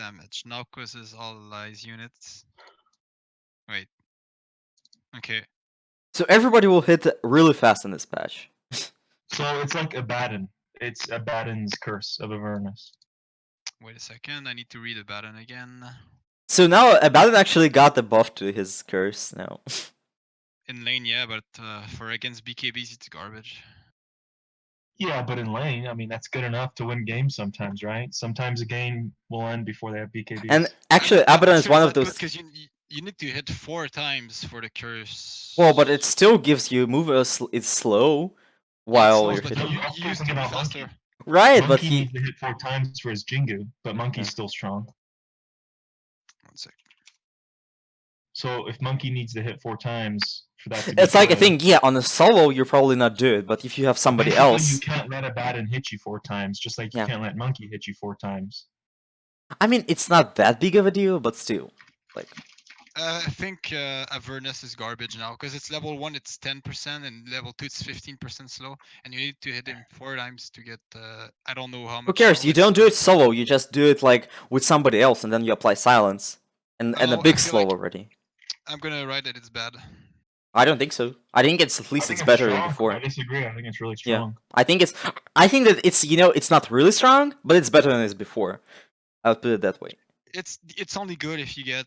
damage. Now causes all allies units. Wait. Okay. So everybody will hit really fast in this patch. So it's like Abaddon. It's Abaddon's Curse of Avernus. Wait a second. I need to read about it again. So now Abaddon actually got the buff to his curse now. In lane, yeah, but for against BKBs, it's garbage. Yeah, but in lane, I mean, that's good enough to win games sometimes, right? Sometimes a game will end before they have BKBs. And actually, Abaddon is one of those. Because you need to hit 4 times for the curse. Well, but it still gives you move. It's slow while you're but hitting. you used to be faster. Right, Monkey but he needs to hit 4 times for his Jingu, but Monkey's still strong. 1 sec. So if Monkey needs to hit 4 times for that to be it's like good, I think on a solo you're probably not do it, but if you have somebody basically else, you can't let Abaddon hit you 4 times, just like you can't let Monkey hit you 4 times. I mean it's not that big of a deal, but still, like. I think Avernus is garbage now because it's level 1, it's 10%, and level 2, it's 15% slow, and you need to hit him 4 times to get. I don't know how much. Who cares? You don't do it solo. You just do it like with somebody else, and then you apply silence, and a big slow like already. I'm gonna write that it's bad. I don't think so. I think it's at least it's better than before. I disagree. I think it's really strong. Yeah, I think that it's it's not really strong, but it's better than it's before. I'll put it that way. It's only good if you get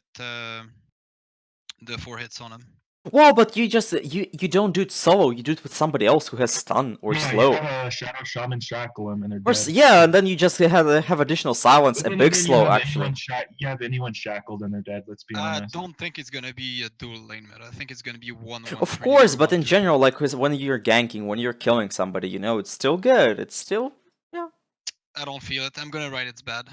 the 4 hits on him. Well, but you just you don't do it solo. You do it with somebody else who has stun or slow. You have a Shadow Shaman shackle him and they're dead. Yeah, and then you just have additional silence, a big slow actually. You have anyone shackled and they're dead. Let's be honest. I don't think it's gonna be a dual lane meta. I think it's gonna be 1-1. Of course, but in general, like when you're ganking, when you're killing somebody, it's still good. It's still I don't feel it. I'm gonna write it's bad.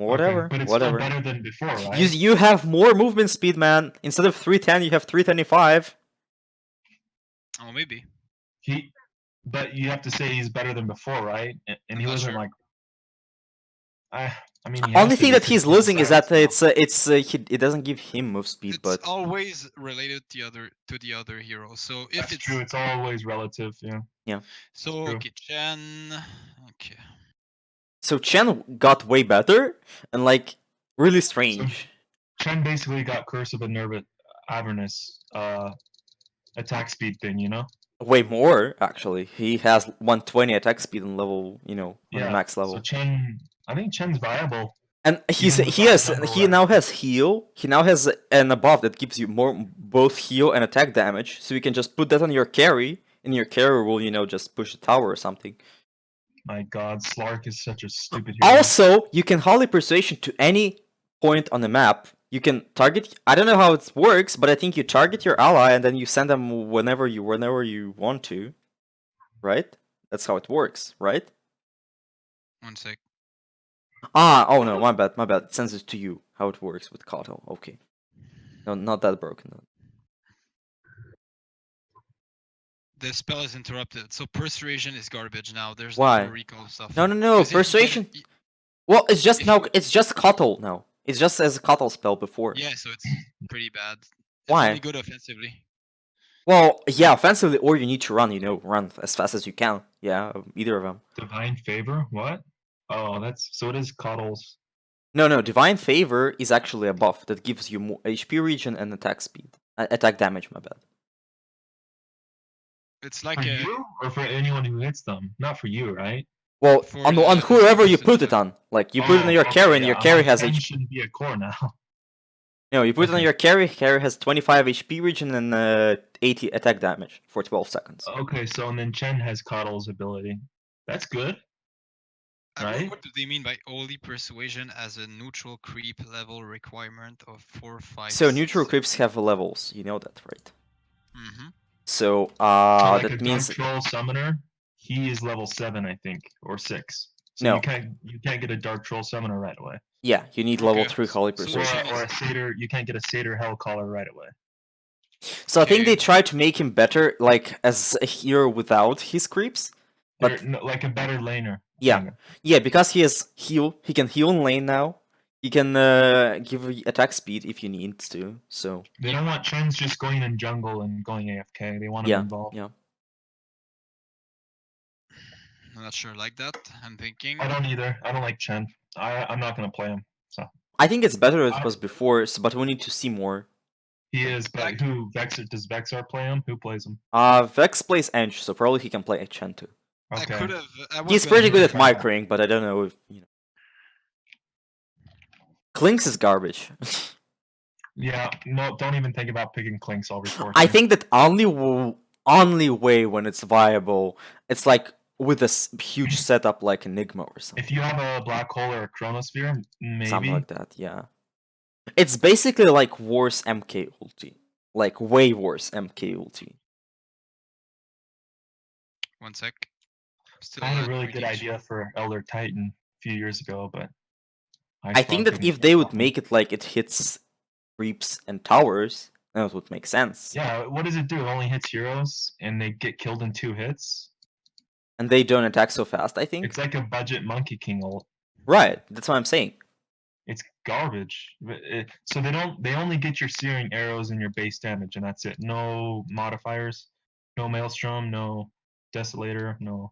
Whatever, okay, but it's whatever. Still better than before, right? You have more movement speed, man. Instead of 310, you have 325. Oh, maybe. But you have to say he's better than before, right? And he wasn't like. I mean. Only thing that he's losing is that it doesn't give him move speed, it's but always related to the other hero. So if that's true, it's always relative. Yeah. Yeah. So okay, Chen. Okay. So Chen got way better and like really strange. So Chen basically got Curse of Avernus attack speed thing, Way more actually. He has 120 attack speed on level, on the max level. So I think Chen's viable. And he now has heal. He now has an buff that gives you both heal and attack damage. So you can just put that on your carry, and your carry will just push the tower or something. My god, Slark is such a stupid hero. Also, you can Holy Persuasion to any point on the map. You can target. I don't know how it works, but I think you target your ally and then you send them whenever you want to. Right? That's how it works, right? 1 sec. Oh no, my bad. It sends it to you. How it works with Kato. Okay. No, not that broken. The spell is interrupted, so Persuasion is garbage now. There's no recall stuff. No, Persuasion. Well, it's just it's just Kotal now. It's just as a Kotal spell before. Yeah, so it's pretty bad. Why? It's only good offensively. Well, yeah, offensively, or you need to run as fast as you can. Yeah, either of them. Divine Favor? What? Oh, so it is Kotal's. No, Divine Favor is actually a buff that gives you more HP regen and attack speed. Attack damage, my bad. It's like for you or for anyone who hits them, not for you, right? Well, on whoever you put it on, like you put it on your carry, and your carry has HP. Shouldn't be a core now. No, you put it on your carry. Carry has 25 HP regen and 80 attack damage for 12 seconds. Okay, so and then Chen has Kotal's ability. That's good. Right? What do they mean by Holy Persuasion as a neutral creep level requirement of 4, 5? So neutral creeps have levels. You know that, right? Mm-hmm. So like that means Dark Troll Summoner, he is level 7, I think, or 6. So no, you can't get a Dark Troll Summoner right away. Yeah, you need level 3 Holy Persuasion. Or a Satyr, you can't get a Satyr Hellcaller right away. So I think they tried to make him better, like as a hero without his creeps. But like a better laner. Yeah, because he has heal. He can heal in lane now. He can give attack speed if you need to. So they don't want Chen's just going in jungle and going AFK. They want him involved. Yeah. I'm not sure like that. I'm thinking. I don't either. I don't like Chen. I'm not gonna play him. So I think it's better than it was before, but we need to see more. he is, but who does Vexar play him? Who plays him? Vex plays ENG, so probably he can play Chen too. Okay. I could have. He's pretty good at microing, but I don't know if Klinks is garbage. Yeah, no, don't even think about picking Klinks all report. I think that only way when it's viable, it's like with a huge setup like Enigma or something. If you have a black hole or a chronosphere, maybe something like that. Yeah, it's basically like worse MK ulti, like way worse MK ulti. 1 sec. Still I had a really good idea for Elder Titan a few years ago, but I think that if they would make it like it hits creeps and towers, that would make sense. Yeah, what does it do? It only hits heroes, and they get killed in 2 hits. And they don't attack so fast, I think. It's like a budget Monkey King ult. Right, that's what I'm saying. It's garbage. So they only get your searing arrows and your base damage, and that's it. No modifiers, no Maelstrom, no Desolator, no.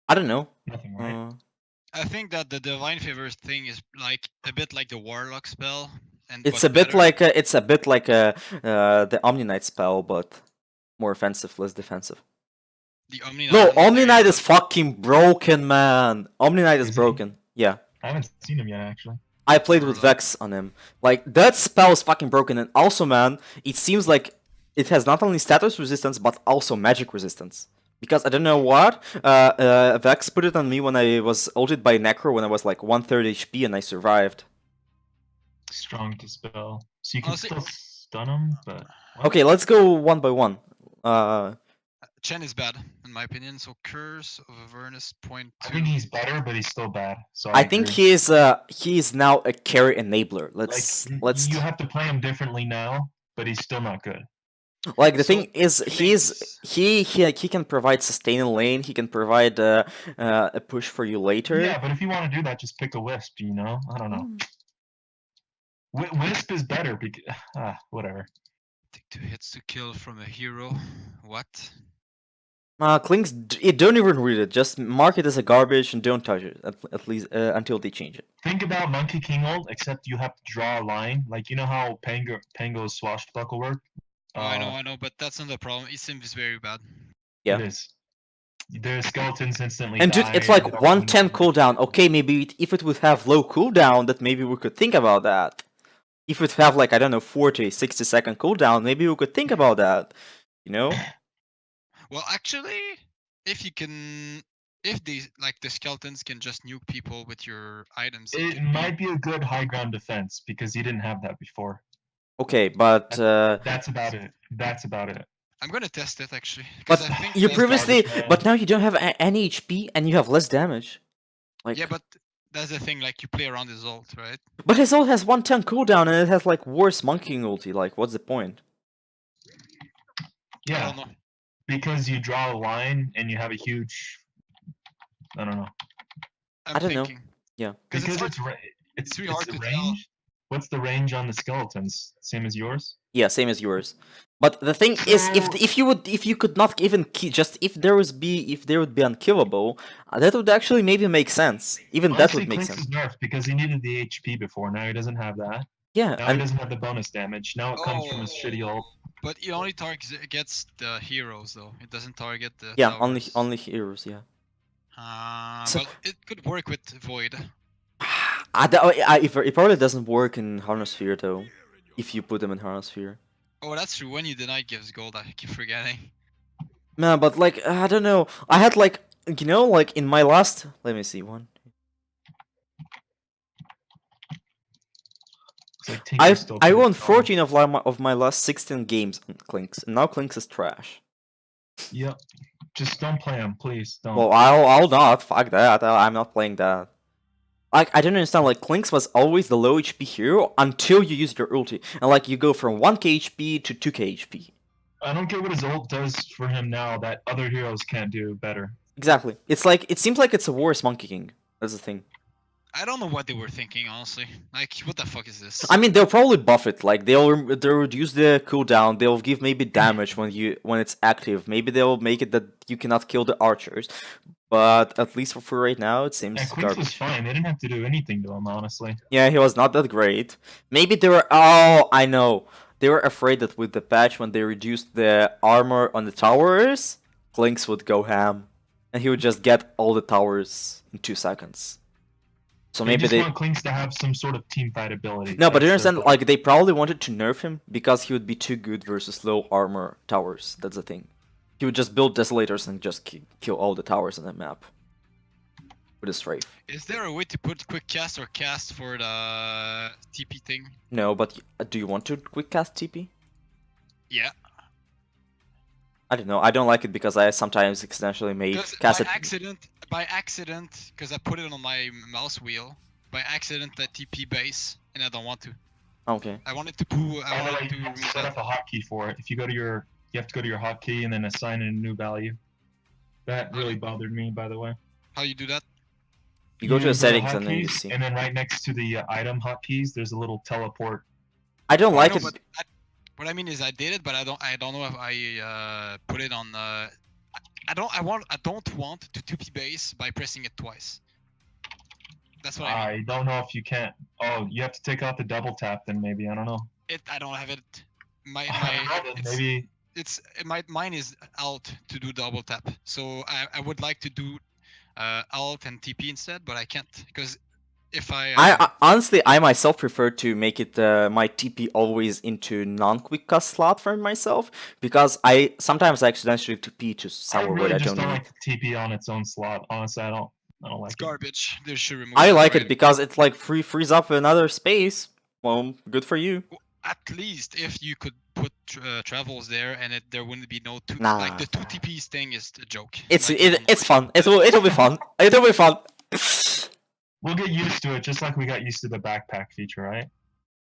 I don't know. Nothing, right? I think that the Divine Favor thing is like a bit like the Warlock spell, and it's a bit like the Omni Knight spell, but more offensive, less defensive. The Omni Knight. No, Omni Knight is fucking broken, man. Omni Knight is broken. Yeah. I haven't seen him yet, actually. I played with Vex on him. Like, that spell is fucking broken, and also, man, it seems like it has not only status resistance, but also magic resistance. Because I don't know what, Vex put it on me when I was ulted by Necro when I was like 1/3 HP and I survived. Strong to spell. So you can still stun him, but... What? Okay, let's go one by one. Chen is bad, in my opinion, so Curse of Avernus .2. I think he's better, but he's still bad. So I think he is now a carry enabler. Let's You have to play him differently now, but he's still not good. Like the thing is, he can provide sustain in lane. He can provide a push for you later. Yeah, but if you want to do that, just pick a Wisp. You know, I don't know. Wisp is better because whatever. Take 2 hits to kill from a hero. What? Klinks, don't even read it. Just mark it as a garbage and don't touch it at least until they change it. Think about Monkey King ult, except you have to draw a line. Like you know how Pango's swashbuckle work. Oh, I know, but that's not the problem. Esim is very bad. Yeah. It is. Their skeletons instantly and dude, it's like 110 cooldown. Okay, maybe if it would have low cooldown, that maybe we could think about that. If it would have like, I don't know, 40, 60 second cooldown, maybe we could think about that. You know? Well, actually, if the skeletons can just nuke people with your items, it might be a good high ground defense because you didn't have that before. Okay, but that's about it. That's about it. I'm gonna test it actually. But I think you previously, but now you don't have any HP and you have less damage. Like yeah, but that's the thing. Like you play around his ult, right? But his ult has 110 cooldown and it has like worse monkeying ulti. Like, what's the point? Yeah, I don't know. Because you draw a line and you have a huge. I don't know. I don't know. Yeah, because it's really hard to range. tell. What's the range on the skeletons? Same as yours? Yeah, same as yours. But the thing is, if you could not even just if there would be unkillable, that would actually maybe make sense. Even that would make Klinks sense. Is nerfed because he needed the HP before. Now he doesn't have that. Yeah, now he doesn't have the bonus damage. Now it comes from his shitty ult. But he only gets the heroes though. It doesn't target the. Yeah, towers. only heroes. Yeah. Well, it could work with Void. It probably doesn't work in Harnosphere though. If you put them in Harnosphere. Oh, that's true. When you deny gives gold, I keep forgetting. No, but like I don't know. I had like like in my last. Let me see one. I won 14 of my last 16 games on Klinks, and now Klinks is trash. Yep. Just don't play him, please. Don't. Well, I'll not. Fuck that. I'm not playing that. Like, I don't understand, like, Klinks was always the low HP hero until you used your ulti. And, like, you go from 1k HP to 2k HP. I don't get what his ult does for him now that other heroes can't do better. Exactly. It's like, it seems like it's a worse Monkey King. That's the thing. I don't know what they were thinking, honestly. Like, what the fuck is this? I mean, they'll probably buff it. Like, they'll reduce the cooldown. They'll give maybe damage when it's active. Maybe they'll make it that you cannot kill the archers. But at least for right now, it seems And Quinks garbage. was fine. They didn't have to do anything to him, honestly. Yeah, he was not that great. Maybe they were. Oh, I know. They were afraid that with the patch, when they reduced the armor on the towers, Clinks would go ham, and he would just get all the towers in 2 seconds. So They maybe just they. want Clinks to have some sort of team fight ability. No, but you That's their understand, goal. like, they probably wanted to nerf him because he would be too good versus low armor towers. That's the thing. He would just build Desolators and just kill all the towers on the map with a strafe. Is there a way to put quick cast or cast for the TP thing? No, but do you want to quick cast TP? Yeah. I don't know. I don't like it because I sometimes accidentally may Because cast by accident, because I put it on my mouse wheel, by accident I TP base, and I don't want to. Okay. I wanted to poo. I By the way, wanted to you have to remove set that. up a hotkey for it. If you go to your, you have to go to your hotkey and then assign a new value. That really bothered me, by the way. How you do that? You go to the settings hotkeys, and then you see. and then right next to the item hotkeys, there's a little teleport. I don't like No, it. but what I mean is I did it, but I don't know if I put it on. I don't want to TP base by pressing it twice. That's what I mean. I don't know if you can't. Oh, you have to take out the double tap then maybe. I don't know. I don't have it. My I don't know, then maybe mine is alt to do double tap. So I would like to do alt and TP instead, but I can't because if I honestly, I myself prefer to make it my TP always into non-quick cast slot for myself because I sometimes accidentally TP to I somewhere really where I just don't don't need. like the TP on its own slot. Honestly, I don't like it's it. garbage. They should remove I that like it already. because it's like frees up another space. Well, good for you. At least if you could put travels there and there wouldn't be no two Nah. like the two TPs thing is a joke. It's Like, it's fun. It'll be fun. It'll be fun. We'll get used to it, just like we got used to the backpack feature, right?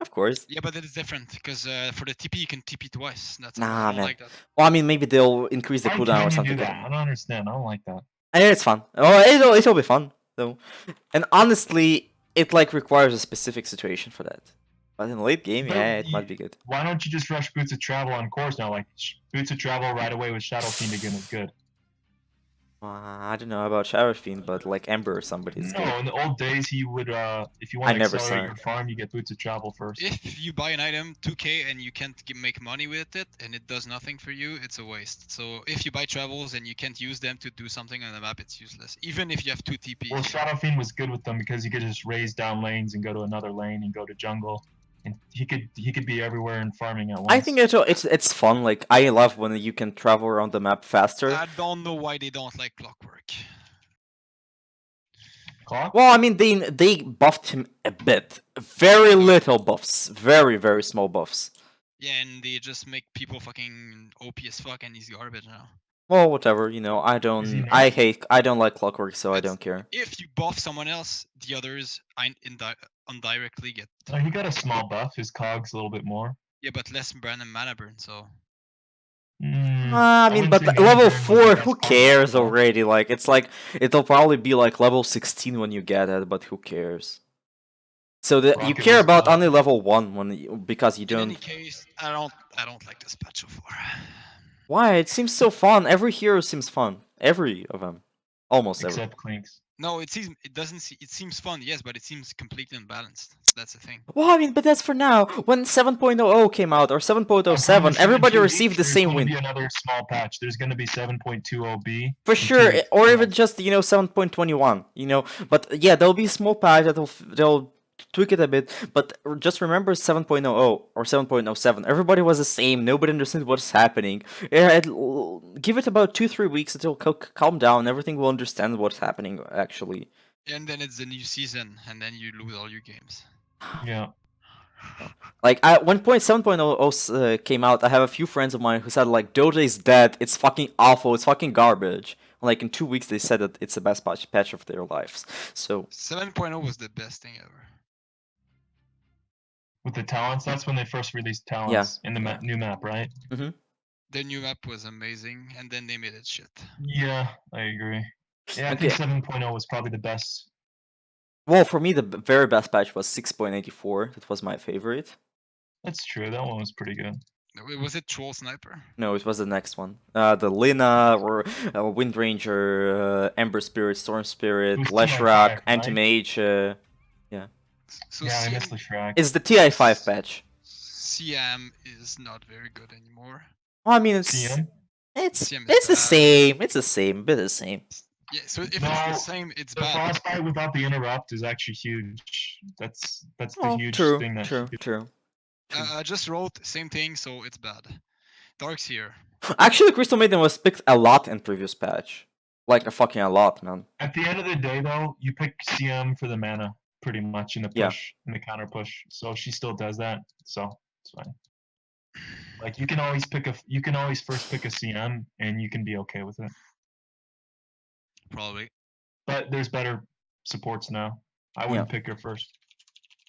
Of course. Yeah, but it is different because for the TP you can TP twice. That's Nah, I don't man. like that. Well, I mean, maybe they'll increase the Why cooldown can't or you something. do that? I don't understand. I don't like that. And it's fun. Oh, it'll be fun. So, and honestly, it like requires a specific situation for that. But in late game, But yeah, it might be good. Why don't you just rush Boots of Travel on course now? Like Boots of Travel right away with Shadow Fiend again is good. I don't know about Shower Fiend, but like Ember or somebody is No, good. in the old days he would if you want I to never accelerate saw your it. farm, you get Boots of Travel first. If you buy an item 2k and you can't make money with it and it does nothing for you, it's a waste. So if you buy travels and you can't use them to do something on the map, it's useless. Even if you have 2 TPs. Well, Shadow Fiend was good with them because he could just raise down lanes and go to another lane and go to jungle, and he could be everywhere and farming at once. I think it's fun. Like I love when you can travel around the map faster. I don't know why they don't like Clockwork. Clock? Well, I mean they buffed him a bit, very little buffs, very small buffs. Yeah, and they just make people fucking OP as fuck and he's garbage now. Well, whatever, you know. I Is he don't. nerfed? I don't like Clockwork, so I It's- don't care. If you buff someone else, the others indirectly get. He got a small buff. His cogs a little bit more. Yeah, but less brand and mana burn, so. I mean, wouldn't but say the Mana level Burn was the 4, best who card cares though. already? Like, it's like, it'll probably be like level 16 when you get it, but who cares? So you Rocket care was about tough. only level 1 because you In any don't. case, I don't like this patch so far. Why? It seems so fun. Every hero seems fun. Every of them. Almost every. Except Clinks. No, it seems fun, yes, but it seems completely unbalanced. That's the thing. Well, I mean, but that's for now. When 7.00 came out, or 7.07, everybody received the same win. There's going to be another small patch. There's going to be 7.20B. For sure, or even just 7.21, But yeah, there'll be a small patch they'll tweak it a bit. But just remember 7.00 or 7.07. Everybody was the same. Nobody understood what's happening. Give it about 2-3 weeks until calm down. Everything will understand what's happening actually. And then it's the new season, and then you lose all your games. Yeah. Like when 7.00 came out, I have a few friends of mine who said like Dota is dead. It's fucking awful. It's fucking garbage. Like in 2 weeks, they said that it's the best patch of their lives. So 7.0 was the best thing ever. With the talents, that's when they first released talents in the yeah. new map, right? The new map was amazing, and then they made it shit. Yeah, I agree. Yeah, I Okay. think 7.0 was probably the best. well, for me, the very best patch was 6.84. That was my favorite. That's true. That one was pretty good. Was it Troll Sniper? No, it was the next one. The Lina, or Wind Ranger, Ember Spirit, Storm Spirit, Who's Leshrac, TI5, right? Anti-Mage. So Yeah, I CM, missed Leshrac. It's the TI5 patch. CM is not very good anymore. Well, I mean, CM? it's CM is it's the bad. same. It's the same. Bit the same. Yeah, so if it's No, the same, it's The bad. frostbite without the interrupt is actually huge. That's the Oh, huge true, thing that true, true. I just wrote same thing, so it's bad. Dark's here. Actually, Crystal Maiden was picked a lot in previous patch. Like a fucking a lot, man. At the end of the day, though, you pick CM for the mana pretty much in the Yeah. push, in the counter push. So she still does that. So it's fine. Like you can always first pick a CM and you can be okay with it. Probably. But there's better supports now. I wouldn't pick her first.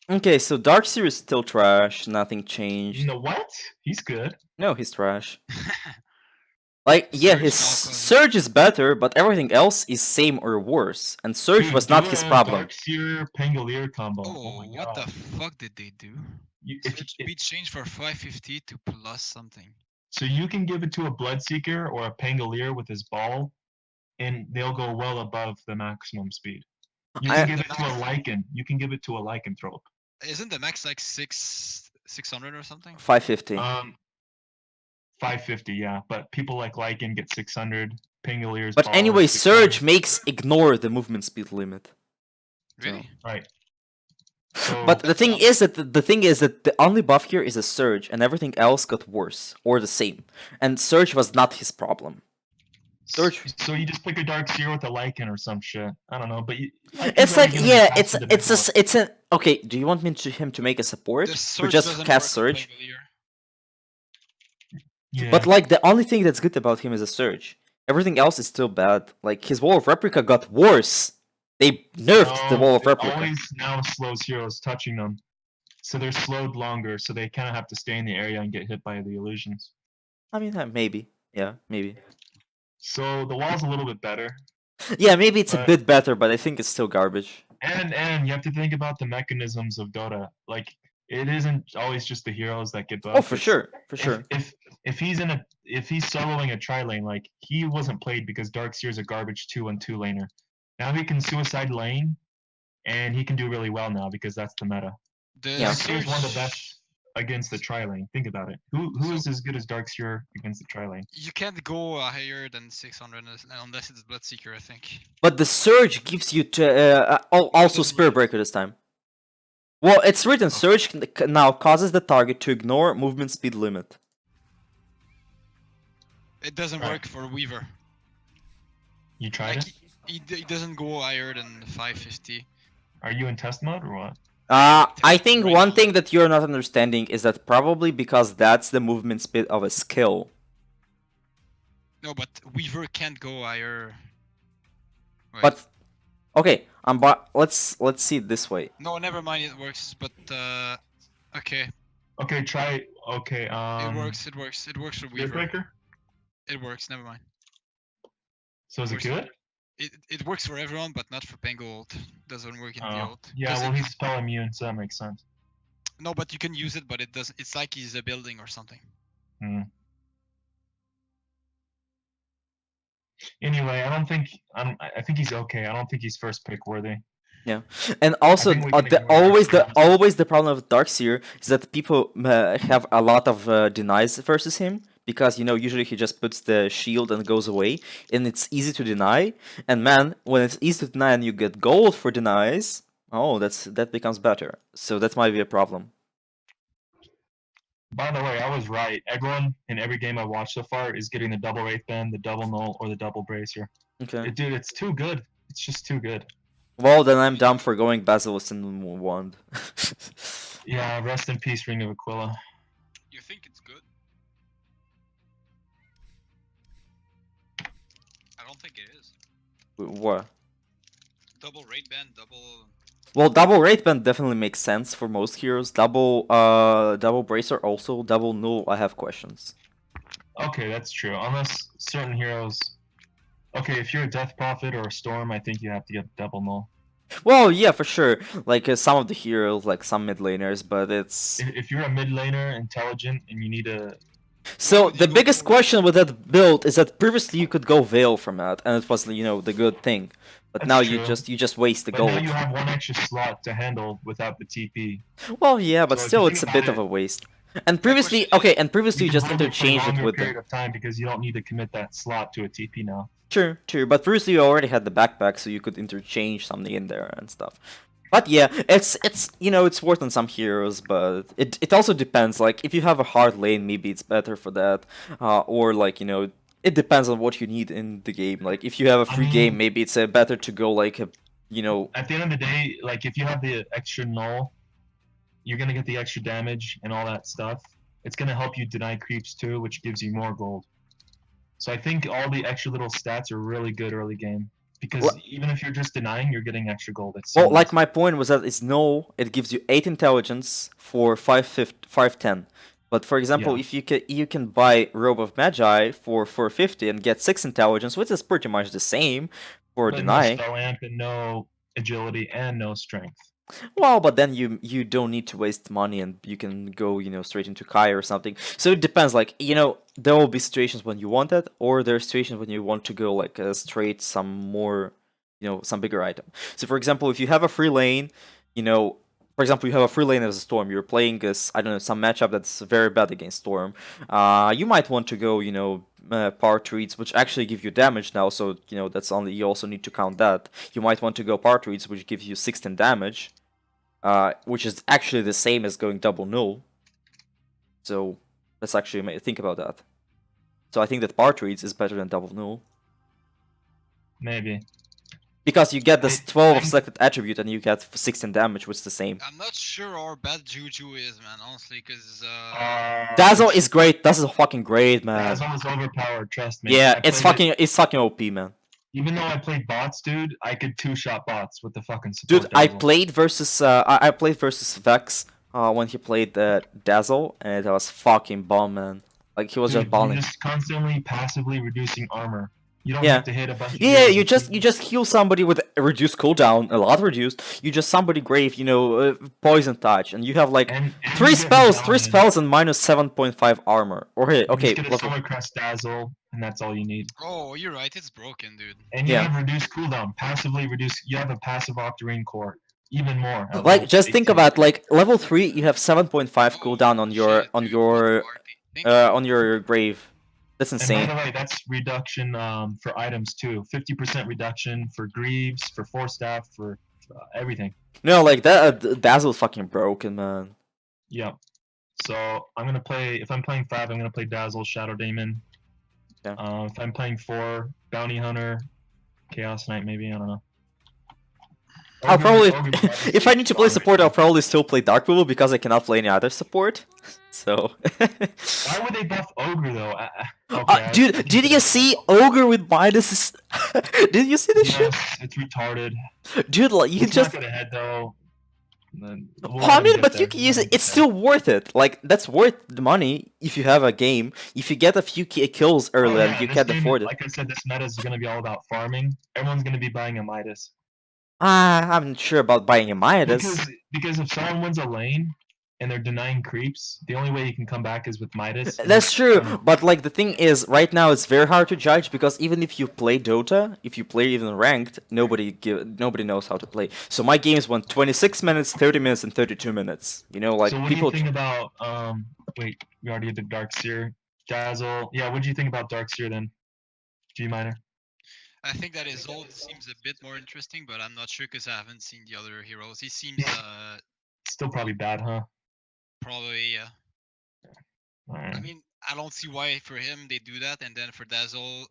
Okay, so Darkseer is still trash. Nothing changed. You know what? He's good. No, he's trash. Like, yeah, Surge his Falcon. Surge is better, but everything else is same or worse. And Surge Dude, was do not his a problem. Darkseer Pangolier combo. Oh, my what God. the fuck did they do? If Switch speed change for 550 to plus something. So you can give it to a Bloodseeker or a Pangolier with his ball, and they'll go well above the maximum speed. You can give it to a Lycan. You can give it to a Lycanthrope. Isn't the max like 600 or something? 550. 550, yeah. But people like Lycan get 600. Pangolier's But ball anyway, is 600. Surge makes ignore the movement speed limit. Really? Right. So, But the thing is that the only buff here is a Surge, and everything else got worse or the same. And Surge was not his problem. Surge. So you just pick a Darkseer with a Lycan or some shit. I don't know, but It's like, yeah, it's an okay. Do you want him to make a support or just cast Surge? Yeah. But like the only thing that's good about him is a Surge. Everything else is still bad. Like his Wall of Replica got worse. They nerfed the Wall of Replica. Always now slows heroes touching them, so they're slowed longer. So they kind of have to stay in the area and get hit by the illusions. I mean, maybe. Yeah, maybe. So the wall's a little bit better. Yeah, maybe it's a bit better, but I think it's still garbage. And you have to think about the mechanisms of Dota. Like it isn't always just the heroes that get buffed. Oh, for sure, for sure. If he's soloing a tri-lane, like he wasn't played because Darkseer's a garbage 2-1-2 laner. Now he can suicide lane, and he can do really well now because that's the meta. Darkseer's one of the best against the tri-lane. Think about it. Who is as good as Darkseer against the tri-lane? You can't go higher than 600 unless it's Bloodseeker, I think. But the Surge gives you also Spirit Breaker this time. Well, it's written Surge now causes the target to ignore movement speed limit. It doesn't work for Weaver. You tried it? It doesn't go higher than 550. Are you in test mode or what? I think one thing that you're not understanding is that probably because that's the movement speed of a skill. No, but Weaver can't go higher. Wait. But okay, let's see it this way. No, never mind. It works, but okay. Okay, try. Okay. It works. It works. It works for Weaver. Breaker? It works. Never mind. So is it good? It works for everyone, but not for Pango ult. Doesn't work in the ult. Yeah, well, he's spell immune, so that makes sense. No, but you can use it, but it doesn't. It's like he's a building or something. Anyway, I think he's okay. I don't think he's first pick worthy. Yeah, and also always the problem with Darkseer is that people have a lot of denies versus him. Because, you know, usually he just puts the shield and goes away, and it's easy to deny. And man, when it's easy to deny and you get gold for denies, oh, that becomes better. So that might be a problem. By the way, I was right. Everyone in every game I've watched so far is getting the double Wraith Band, the double Null, or the double Bracer. Okay. Dude, it's too good. It's just too good. Well, then I'm dumb for going Basilisk and Wand. Yeah, rest in peace, Ring of Aquila. You think it's good? I don't think it is. What? Double Raid Band, double... Well, double Wraith Band definitely makes sense for most heroes. Double Bracer also. Double Null, I have questions. Okay, that's true. Unless certain heroes... Okay, if you're a Death Prophet or a Storm, I think you have to get double Null. Well, yeah, for sure. Like some of the heroes, like some mid laners, but it's... If you're a mid laner, intelligent, and you need a So would you the go biggest for? question with that build is that previously you could go Veil from that, and it was the good thing. But That's now true. you just waste the But now gold. you have one extra slot to handle without the TP. Well, yeah, but So if you still, think it's a about bit of it, a waste. And My question previously, is, okay, and previously you you can just hold it for a interchanged it longer with the. period of time because you don't need to commit that slot to a TP now. True, true. But previously you already had the backpack, so you could interchange something in there and stuff. But yeah, it's it's worth on some heroes, but it also depends. Like if you have a hard lane, maybe it's better for that, or like it depends on what you need in the game. Like if you have a I free game, mean, maybe it's better to go like a at the end of the day, like if you have the extra null, you're gonna get the extra damage and all that stuff. It's gonna help you deny creeps too, which gives you more gold. So I think all the extra little stats are really good early game because Well- even if you're just denying, you're getting extra gold. It's well, so like nice. my point was that it's no, it gives you 8 intelligence for 510. But for example, Yeah. if you can buy Robe of Magi for 450 and get 6 intelligence, which is pretty much the same for But no denying. spell amp and no agility and no strength. Well, but then you don't need to waste money and you can go, straight into Kai or something. So it depends, like, there will be situations when you want it, or there are situations when you want to go like straight some more, some bigger item. So for example, if you have a free lane, for example, you have a free lane as a Storm, you're playing this, I don't know, some matchup that's very bad against Storm, you might want to go, power treats, which actually give you damage now, so, that's only, you also need to count that. You might want to go power treats, which gives you 16 damage, which is actually the same as going double null. So let's actually think about that. So I think that power treats is better than double null. Maybe. Because you get this 12 of I'm- selected attribute and you get 16 damage, which is the same. I'm not sure how bad Juju is, man. Honestly, because Dazzle it's- is great. Dazzle is fucking great, man. Dazzle is overpowered. Trust me. Yeah, I it's played fucking OP, man. Even though I played bots, dude, I could two-shot bots with the fucking support. Dude, I Dazzle. played versus I played versus Vex when he played Dazzle, and that was fucking bomb, man. Like he was Dude, just balling. You're just constantly passively reducing armor. You don't Yeah. have to hit a bunch of Yeah, heroes you and just heal somebody with a reduced cooldown, a lot reduced. You just somebody grave, poison touch, and you have like and three you get spells, dominant. and minus 7.5 armor. Or hey, You okay, just get a level. Solar Crest Dazzle, and that's all you need. oh, you're right. It's broken, dude. And you Yeah. have reduced cooldown, passively reduced. You have a passive Octarine core, even more. at Like level just think 18. about like level 3, you have 7.5 cooldown on Oh, your shit, dude, what on your grave. That's And by insane. the way, that's reduction for items too. 50% reduction for greaves, for force staff, for everything. No, like that Dazzle's fucking broken, man. Yep. So I'm gonna play. If I'm playing 5, I'm gonna play Dazzle, Shadow Daemon. Yeah. If I'm playing 4, Bounty Hunter, Chaos Knight, maybe I don't know. I'll probably, Ogre would obviously if I need to play strong support, right I'll probably still play Dark Pool because I cannot play any other support. So. now. Why would they buff Ogre though? Okay, Dude, I think did they you buff see Ogre. Ogre with Midas? Did you see this shit? Yes, it's retarded. Dude, like you can It's just. not gonna head though. Then we'll Well, let I him mean, get but there. you can use We'll it. let him It's get still worth it. Like that's worth the money if you have a game. If you get a few kills there. early Oh, and yeah, you this can game, afford it. Like I said, this meta is gonna be all about farming. Everyone's gonna be buying a Midas. I'm not sure about buying a Midas. Because if someone wins a lane and they're denying creeps, the only way you can come back is with Midas. and That's it's true, kind of- but like the thing is, right now it's very hard to judge because even if you play Dota, if you play even ranked, nobody knows how to play. So my games went 26 minutes, 30 minutes, and 32 minutes. Like so what people. do you think about wait, we already did Dark Seer. Dazzle. Yeah, what do you think about Dark Seer then? G minor. I think that his ult seems a bit more interesting, but I'm not sure because I haven't seen the other heroes. He seems Still probably bad, huh? probably yeah. Alright. I mean, I don't see why for him they do that, and then for Dazzle,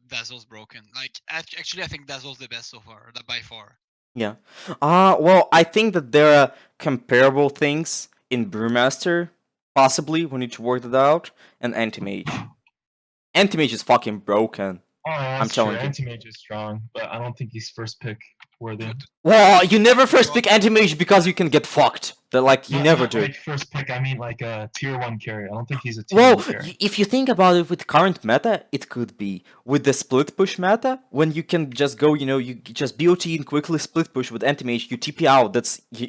Dazzle's broken. Like actually, I think Dazzle's the best so far, by far. Yeah. Well, I think that there are comparable things in Brewmaster. Possibly, we need to work that out. And Anti-Mage. Anti-Mage is fucking broken. Oh, that's I'm telling true. you. Anti-Mage is strong, but I don't think he's first pick worthy. Well, you never first pick Anti-Mage because you can get fucked. That like you No, never not do. like first pick, I mean like a tier 1 carry. I don't think he's a tier Well, 1 carry. if you think about it with current meta, it could be. With the split push meta, when you can just go, you just BOT and quickly split push with Anti-Mage, you TP out, that's No,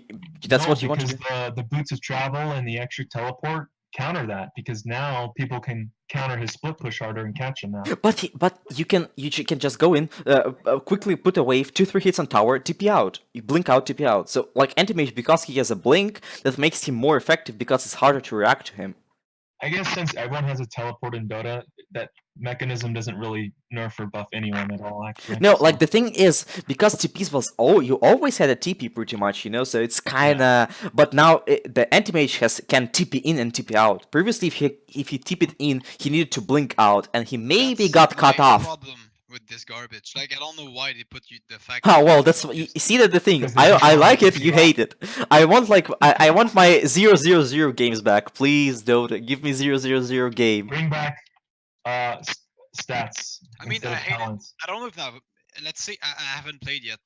what you want to do. because the boots of travel and the extra teleport counter that because now people can counter his split push harder and catch him now. But you can just go in, quickly put a wave, 2-3 hits on tower, TP out. You blink out, TP out. So like anti-mage, because he has a blink, that makes him more effective because it's harder to react to him. I guess since everyone has a teleport in Dota, that mechanism doesn't really nerf or buff anyone at all. Actually, No, so. like the thing is, because TPs was you always had a TP pretty much, you know. So it's kind of, but now the anti-mage can TP in and TP out. Previously, if he TP it in, he needed to blink out, and he maybe got cut off. Problem with this garbage. Like I don't know why they put you the fact. Oh well, that's you see that the thing. I like it. You hate it. I want like I want my 0-0-0 games back. Please don't give me 0-0-0 game. Bring back stats. I mean, I hate it. I don't know if now. Let's say I haven't played yet.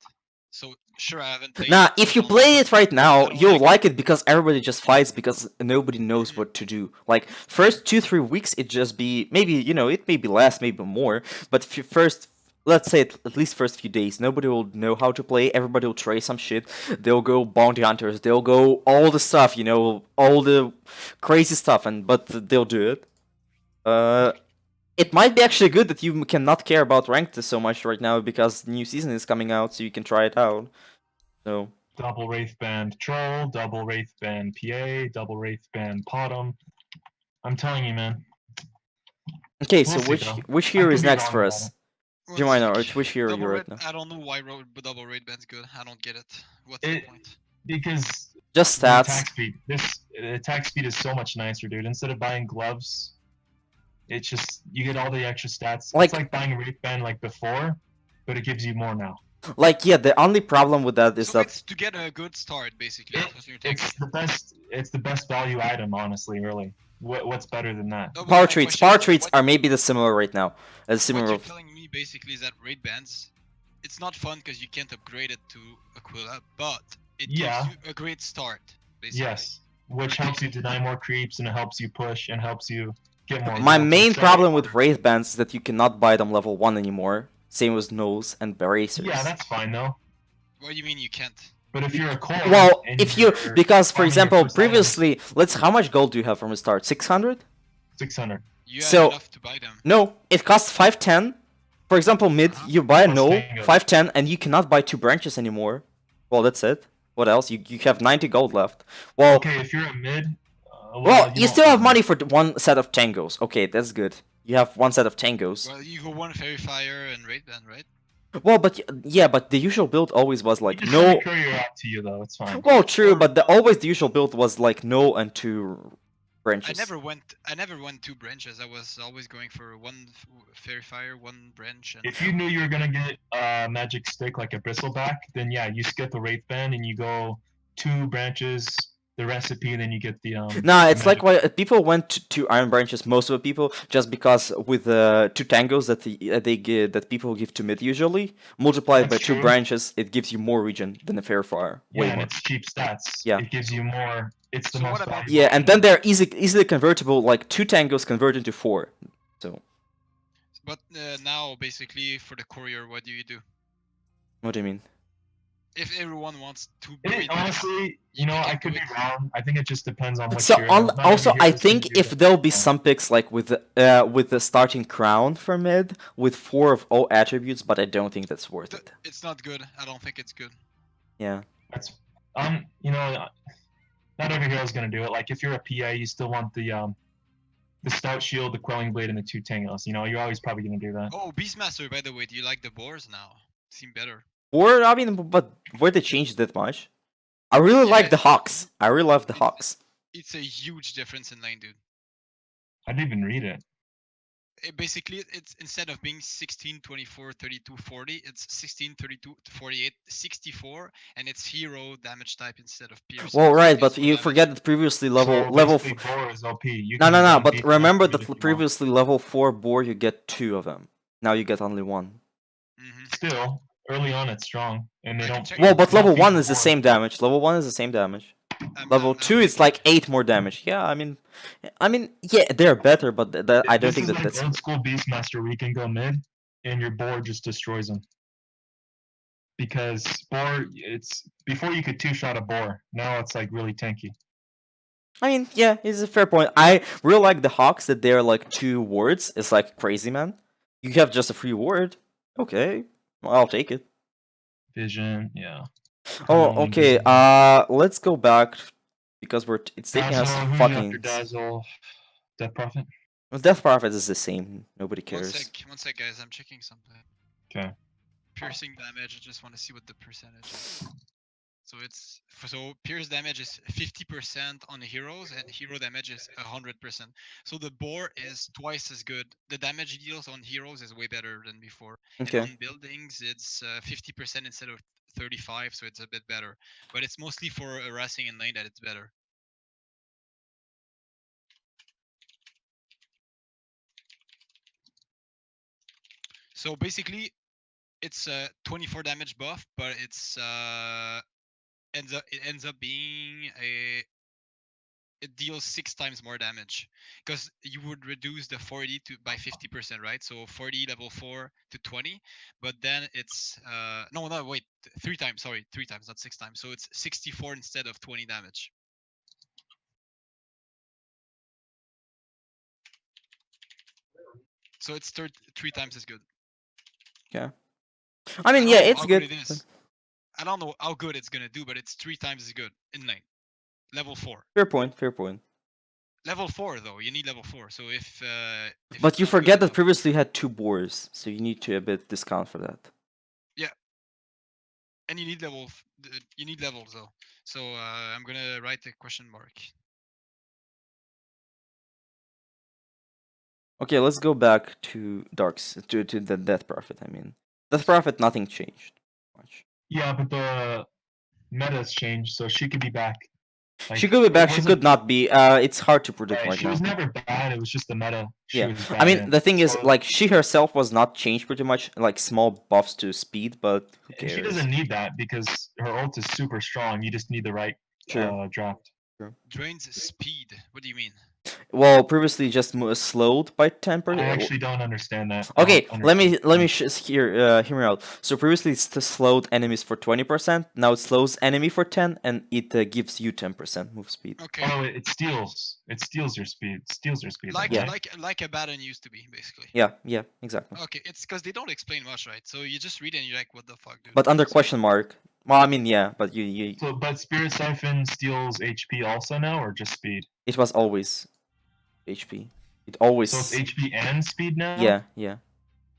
So sure, I haven't played. Nah, if you play it right now, you'll like it because everybody just fights because nobody knows what to do. Like first 2-3 weeks, it just be maybe it may be less, maybe more. But first, let's say at least first few days, nobody will know how to play. Everybody will try some shit. They'll go bounty hunters. They'll go all the stuff, all the crazy stuff, but they'll do it. It might be actually good that you cannot care about ranked so much right now because new season is coming out, so you can try it out. So double Wraith Band Troll, double Wraith Band PA, double Wraith Band Potom. I'm telling you, man. Okay, so which hero is next for us? Do you mind, or which hero you're right now? I don't know why double Wraith Band's good. I don't get it. What's the point? Because just stats. Attack speed. This attack speed is so much nicer, dude. Instead of buying gloves. It's just you get all the extra stats. It's like buying a Wraith Band like before, but it gives you more now. Like yeah, the only problem with that is that it's to get a good start, basically. It's the best. It's the best value item, honestly. Really, what's better than that? No, power treats. Power treats are maybe the similar right now. Similar. What you're telling me basically is that Wraith Bands, it's not fun because you can't upgrade it to a quill up, but it gives you a great start. Basically. Yes, which helps you deny more creeps and it helps you push and helps you. My main problem with Wraith Bands is that you cannot buy them level 1 anymore. Same with Nose and Bracers. Yeah, that's fine though. What do you mean you can't? But if you're a core... Well, because for example, previously, how much gold do you have from the start? 600? 600. You have enough to buy them. No, it costs 510. For example, mid, you buy a Null, 510, and you cannot buy 2 branches anymore. Well, that's it. What else? You have 90 gold left. Well, okay, if you're a mid... Well, you still have money for one set of tangos. Okay, that's good. You have one set of tangos. Well, you go one Fairy Fire and Wraith Band, right? Well, but yeah, but the usual build always was like you no. Courier out to you though, it's fine. Well, true, but always the usual build was like no and 2 branches. I never went 2 branches. I was always going for 1 Fairy Fire, 1 branch. And... If you knew you were gonna get a magic stick like a bristleback, then yeah, you skip the Wraith Band and you go 2 branches. The recipe, and then you get the Nah, it's like why people went to Iron Branches. Most of the people, just because with 2 tangos that people give to mid usually multiplied by 2 branches, it gives you more regen than a Fair Fire. Yeah, and it's cheap stats. Yeah, it gives you more. It's the most. Yeah, and then they're easily convertible. Like 2 tangos convert into 4. So. But now, basically, for the courier, what do you do? What do you mean? If everyone wants to honestly, I could be wrong. I think it just depends on what also, I think if there'll be some picks like with the starting crown for mid with 4 of all attributes, but I don't think that's worth it. It's not good. I don't think it's good. Yeah. That's not every hero is gonna do it. Like if you're a PA, you still want the stout shield, the quelling blade, and the 2 tangos. You're always probably gonna do that. Oh, Beastmaster, by the way, do you like the boars now? Seem better. Or I mean, but where they changed that much? I really like the Hawks. I really love the Hawks. It's a huge difference in lane, dude. I didn't even read it. Basically, it's instead of being 16, 24, 32, 40, it's 16, 32, 48, 64, and it's hero damage type instead of pierce. Well, right, but you forget that previously level 4 is OP. No. But remember that previously level 4 boar you get 2 of them. Now you get only 1. Still. Early on, it's strong, and they don't. Well, but level 1 is the same damage. Level 1 is the same damage. Level 2 is like 8 more damage. Yeah, I mean, yeah, they're better, but I don't think that's old school Beastmaster where you can go mid, and your board just destroys them. Because boar, it's before you could 2-shot a boar. Now it's like really tanky. I mean, yeah, it's a fair point. I really like the Hawks that they're like 2 words. It's like crazy, man. You have just a free word. Okay, I'll take it. Vision, yeah. Oh, Cunning, okay. vision. Let's go back because it's taking us Dazzle, who's after fucking. Dazzle? Death Prophet? Well, Death Prophet is the same. Nobody One cares. sec, guys. I'm checking something. Okay. Piercing damage. I just want to see what the percentage is. So pierce damage is 50% on heroes, and hero damage is 100%. So the boar is twice as good. The damage deals on heroes is way better than before. Okay. And on buildings, it's 50% instead of 35, so it's a bit better. But it's mostly for harassing in lane that it's better. So basically, it's a 24 damage buff, but it's it ends up being it deals 6 times more damage because you would reduce the 40 by 50%, right? So 40 level 4 to 20, but then it's no, wait, 3 times, sorry, 3 times, not 6 times. So it's 64 instead of 20 damage. So it's 3 times as good. Yeah. I mean, yeah, it's good. It is. I don't know how good it's gonna do, but it's 3 times as good in lane. Level 4. Fair point. Fair point. Level 4 though, you need level 4. So if but you forget that previously you had 2 boars, so you need to a bit discount for that. Yeah. And you need levels though. So I'm gonna write a question mark. Okay, let's go back to Darks to the Death Prophet. I mean, Death Prophet, nothing changed much. Yeah, but the meta's changed, so she could be back. Like, she could be back. She could not be. It's hard to predict right she now. was never bad. It was just the meta. Yeah, I mean, the thing is, like, she herself was not changed pretty much. Like small buffs to speed, but who cares? She doesn't need that because her ult is super strong. You just need the right draft. Drains speed. What do you mean? Well, previously just slowed by 10%. I actually don't understand that. Okay, let me hear me out. So previously it slowed enemies for 20%. Now it slows enemy for 10, and it gives you 10% move speed. Okay. Oh, it steals your speed. Steals your speed. Like a baton used to be, basically. Yeah, exactly. Okay, it's because they don't explain much, right? So you just read it and you're like, what the fuck, dude? But under question mark. Well, I mean, yeah, but you. So, but Spirit Siphon steals HP also now, or just speed? It was always HP. It always. So it's HP and speed now? Yeah.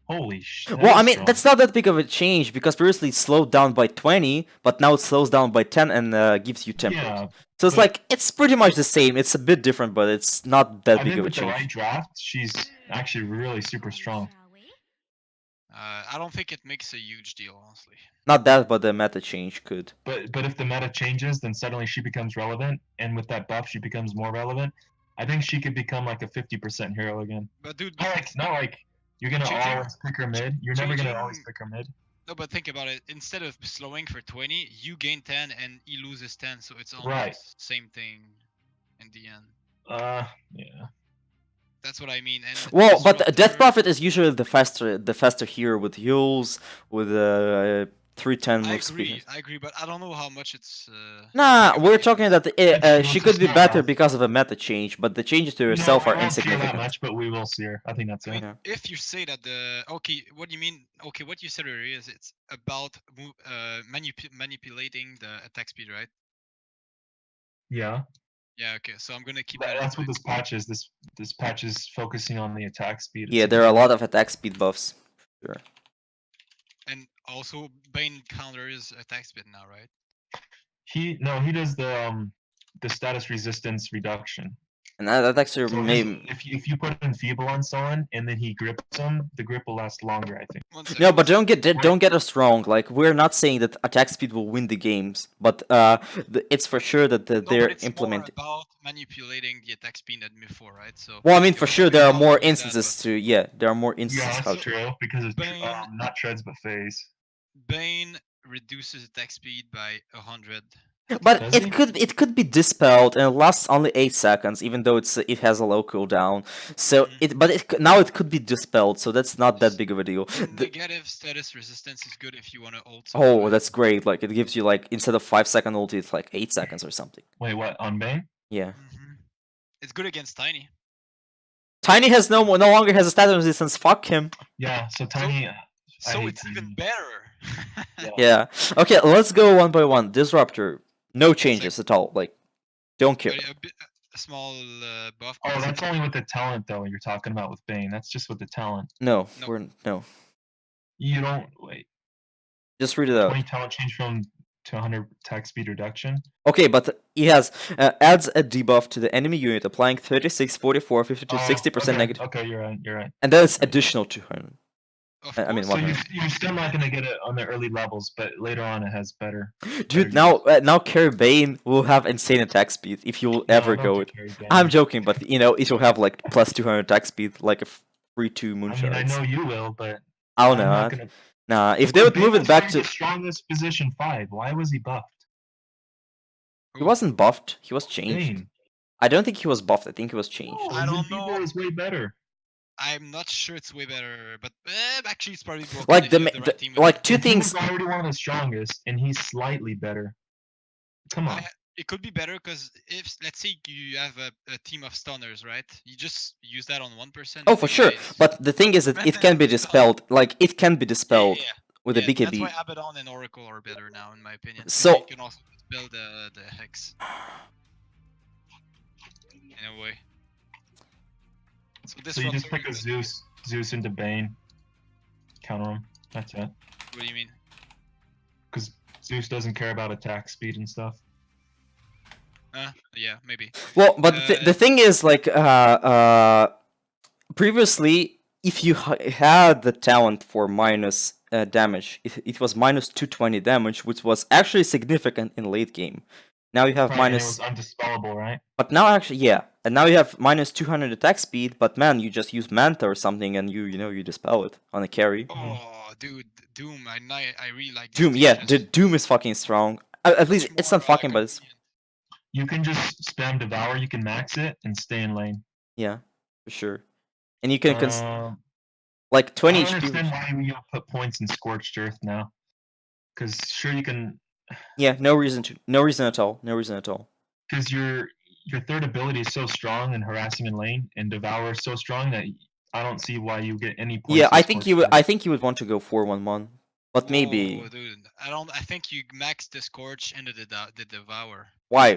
Holy shit. Well, I mean, that's not that big of a change because previously it slowed down by 20, but now it slows down by 10 and gives you 10%. Yeah, so it's like, it's pretty much the same. It's a bit different, but it's not that big of a change. With the right draft, she's actually really super strong. I don't think it makes a huge deal, honestly. Not that, but the meta change could. But if the meta changes, then suddenly she becomes relevant, and with that buff, she becomes more relevant. I think she could become like a 50% hero again. But dude, not like you're gonna always pick her mid. You're never gonna always pick her mid. No, but think about it. Instead of slowing for 20, you gain 10 and he loses 10, so it's almost same thing in the end. Yeah. That's what I mean. And well, but Death Prophet is usually the faster hero with heals, with 310 move speed. I agree, but I don't know how much it's. Nah, we're talking that she could be better because of a meta change, but the changes to herself are insignificant. Not much, but we will see her. I think that's it. If you say that what do you mean? Okay, what you said earlier is it's about manipulating the attack speed, right? Yeah. Yeah. Okay, so I'm gonna keep. That's what this patch is. This patch is focusing on the attack speed. Yeah, there are a lot of attack speed buffs. Sure. And also, Bane counters attack speed now, right? He does the status resistance reduction. And that actually if you put Enfeeble on someone and then he grips him, the grip will last longer, I think. No, but don't get us wrong. Like, we're not saying that attack speed will win the games, but it's for sure that they're implementing. More about manipulating the attack speed than before, right? So. Well, I mean, for sure there are more instances there are more instances. Yeah, that's true because it's not treads but phase. Bane reduces attack speed by 100. But it could be dispelled and it lasts only 8 seconds, even though it has a low cooldown. So now it could be dispelled, so that's not that big of a deal. Negative status resistance is good if you want to ult. Oh, that's great! Like, it gives you, like, instead of 5-second ult, it's like 8 seconds or something. Wait, what, on Bane? Yeah. It's good against Tiny. Tiny has no longer has a status resistance. Fuck him. Yeah, so Tiny. So hate it's even Tiny. better. Yeah. Okay, let's go one by one. Disruptor. No changes at all. Like, don't care. A small buff. Oh, that's only with the talent though. You're talking about with Bane. That's just with the talent. No, No. no. You don't wait. Just read it out. 20 talent change from to 100 attack speed reduction. Okay, but he has adds a debuff to the enemy unit, applying 36, 44, 52, 60% okay, negative. Okay, you're right. And then it's additional 200. I mean, so you're still not gonna get it on the early levels, but later on it has better. Dude, now Carry Bane will have insane attack speed if you will ever go it. I'm joking, but you know it will have like plus 200 attack speed, like a free 2 moonshots. I mean, I know you will, but I don't know. Nah, if they would move it back to strongest position 5, why was he buffed? He wasn't buffed. He was changed. Bane. I don't think he was buffed. I think he was changed. Oh, I don't know. Is way better. I'm not sure it's way better, but actually it's probably broken. Like like two things. He's already one of the strongest, and he's slightly better. Come on. It could be better because if let's say you have a team of stunners, right? You just use that on 1%. Oh, for sure. But the thing is that it can be dispelled. Like it can be dispelled with a BKB. That's why Abaddon and Oracle are better now, in my opinion. So you can also dispel the hex. In a way. So you just pick a Zeus into Bane, counter him. That's it. What do you mean? Because Zeus doesn't care about attack speed and stuff. Yeah, maybe. Well, but the thing is, like, previously, if you had the talent for minus damage, it was minus 220 damage, which was actually significant in late game. Now you have minus. It was undispellable, right? But now actually, yeah, and now you have minus 200 attack speed. But man, you just use Manta or something, and you dispel it on a carry. Oh, dude, Doom! I really like Doom. Yeah, the Doom is fucking strong. At least it's not fucking, but it's. You can just spam Devour. You can max it and stay in lane. Yeah, for sure. And you can like 20 HP. I don't understand why you put points in Scorched Earth now. Because sure you can. Yeah, no reason at all. Because your third ability is so strong and harassing in lane, and Devour is so strong that I don't see why you get any points. Yeah, I think you would want to go 4-1-1, but maybe. Oh, dude, I think you max the Scorch and the Devour. Why?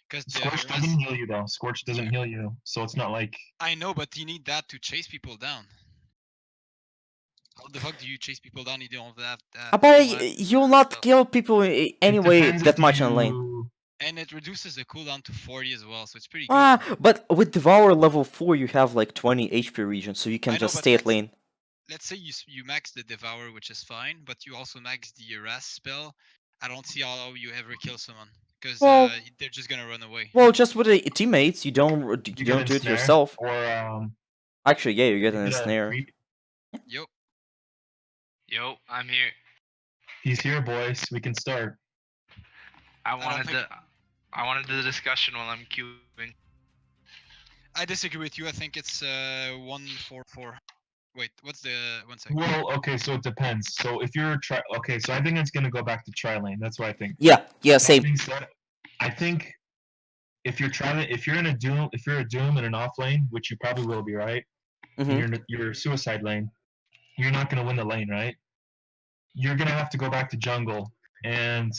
Because Scorch doesn't heal you though. Scorch doesn't heal you, so it's not like. I know, but you need that to chase people down. How the fuck do you chase people down? You don't have that. But you'll not kill people anyway that much on lane. And it reduces the cooldown to 40 as well, so it's pretty good. But with Devour level 4, you have like 20 HP region, so you can just stay at lane. Let's say you max the Devour, which is fine, but you also max the Harass spell. I don't see how you ever kill someone, because they're just gonna run away. Well, just with the teammates, you don't do it yourself. Or actually, yeah, you get an snare. Yo, I'm here. He's here, boys. We can start. I wanted the discussion while I'm queuing. I disagree with you. I think it's 1-4-4. Wait, what's the 1 second? Well, okay, so it depends. So if you're so I think it's gonna go back to tri-lane. That's what I think. Yeah, same. That being said, I think if you're in a Doom, if you're a Doom in an off lane, which you probably will be, right? Mm-hmm. You're suicide lane. You're not gonna win the lane, right? You're gonna have to go back to jungle, and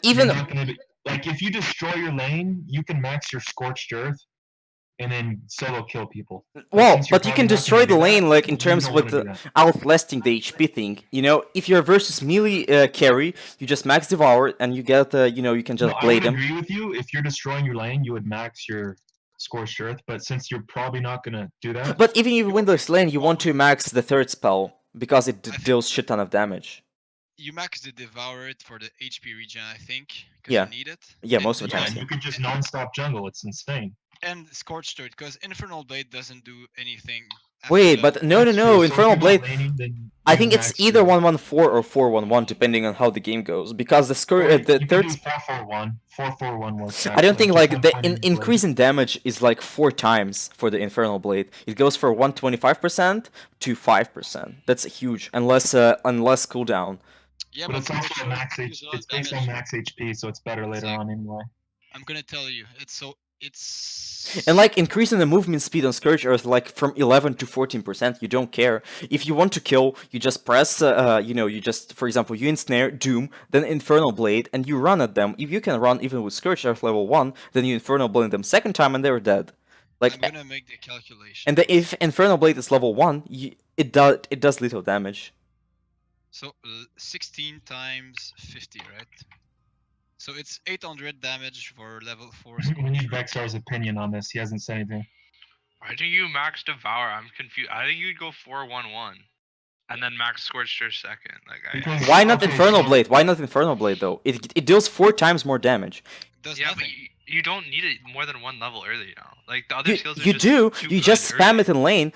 even like if you destroy your lane, you can max your Scorched Earth, and then solo kill people. Well, but you can destroy the lane, like in terms with outlasting the HP thing. You know, if you're versus melee carry, you just max Devour, and you get you can just blade them. I would agree with you. If you're destroying your lane, you would max your Scorched Earth, but since you're probably not gonna do that. But even if you win this lane, you want to max the third spell because it deals shit ton of damage. You max the Devour it for the HP regen, I think, because you need it. Yeah, most of the time. You can just non-stop jungle. It's insane. And Scorched Earth, because Infernal Blade doesn't do anything. Wait, but no, Infernal Blade. I think it's either 1-1-4 or 4-1-1, depending on how the game goes. Because the third. 4-4-1. 4-4-1 works. I don't think like the increase in damage is like 4 times for the Infernal Blade. It goes from 125% to 5%. That's huge, unless cooldown. Yeah, but it's also max HP. It's based on max HP, so it's better later on anyway. I'm gonna tell you, it's so It's And like increasing the movement speed on Scourge Earth like from 11 to 14%, you don't care. If you want to kill, you just press, you just, for example, you ensnare Doom, then Infernal Blade, and you run at them. If you can run even with Scourge Earth level 1, then you Infernal Blade them second time and they're dead. Like, I'm gonna make the calculation. and if Infernal Blade is level 1, it does little damage. So 16 times 50, right? So it's 800 damage for level 4. We need Vexar's opinion on this. He hasn't said anything. Why do you max Devour? I'm confused. I think you'd go 4-1-1. And then max Scorched Earth second. Like Because- Why not Okay, Infernal so- Blade? Why not Infernal Blade though? It deals 4 times more damage. Does yeah, nothing. but you don't need it more than one level early now. Like the other skills are You just do. too You good just spam early. it in lane.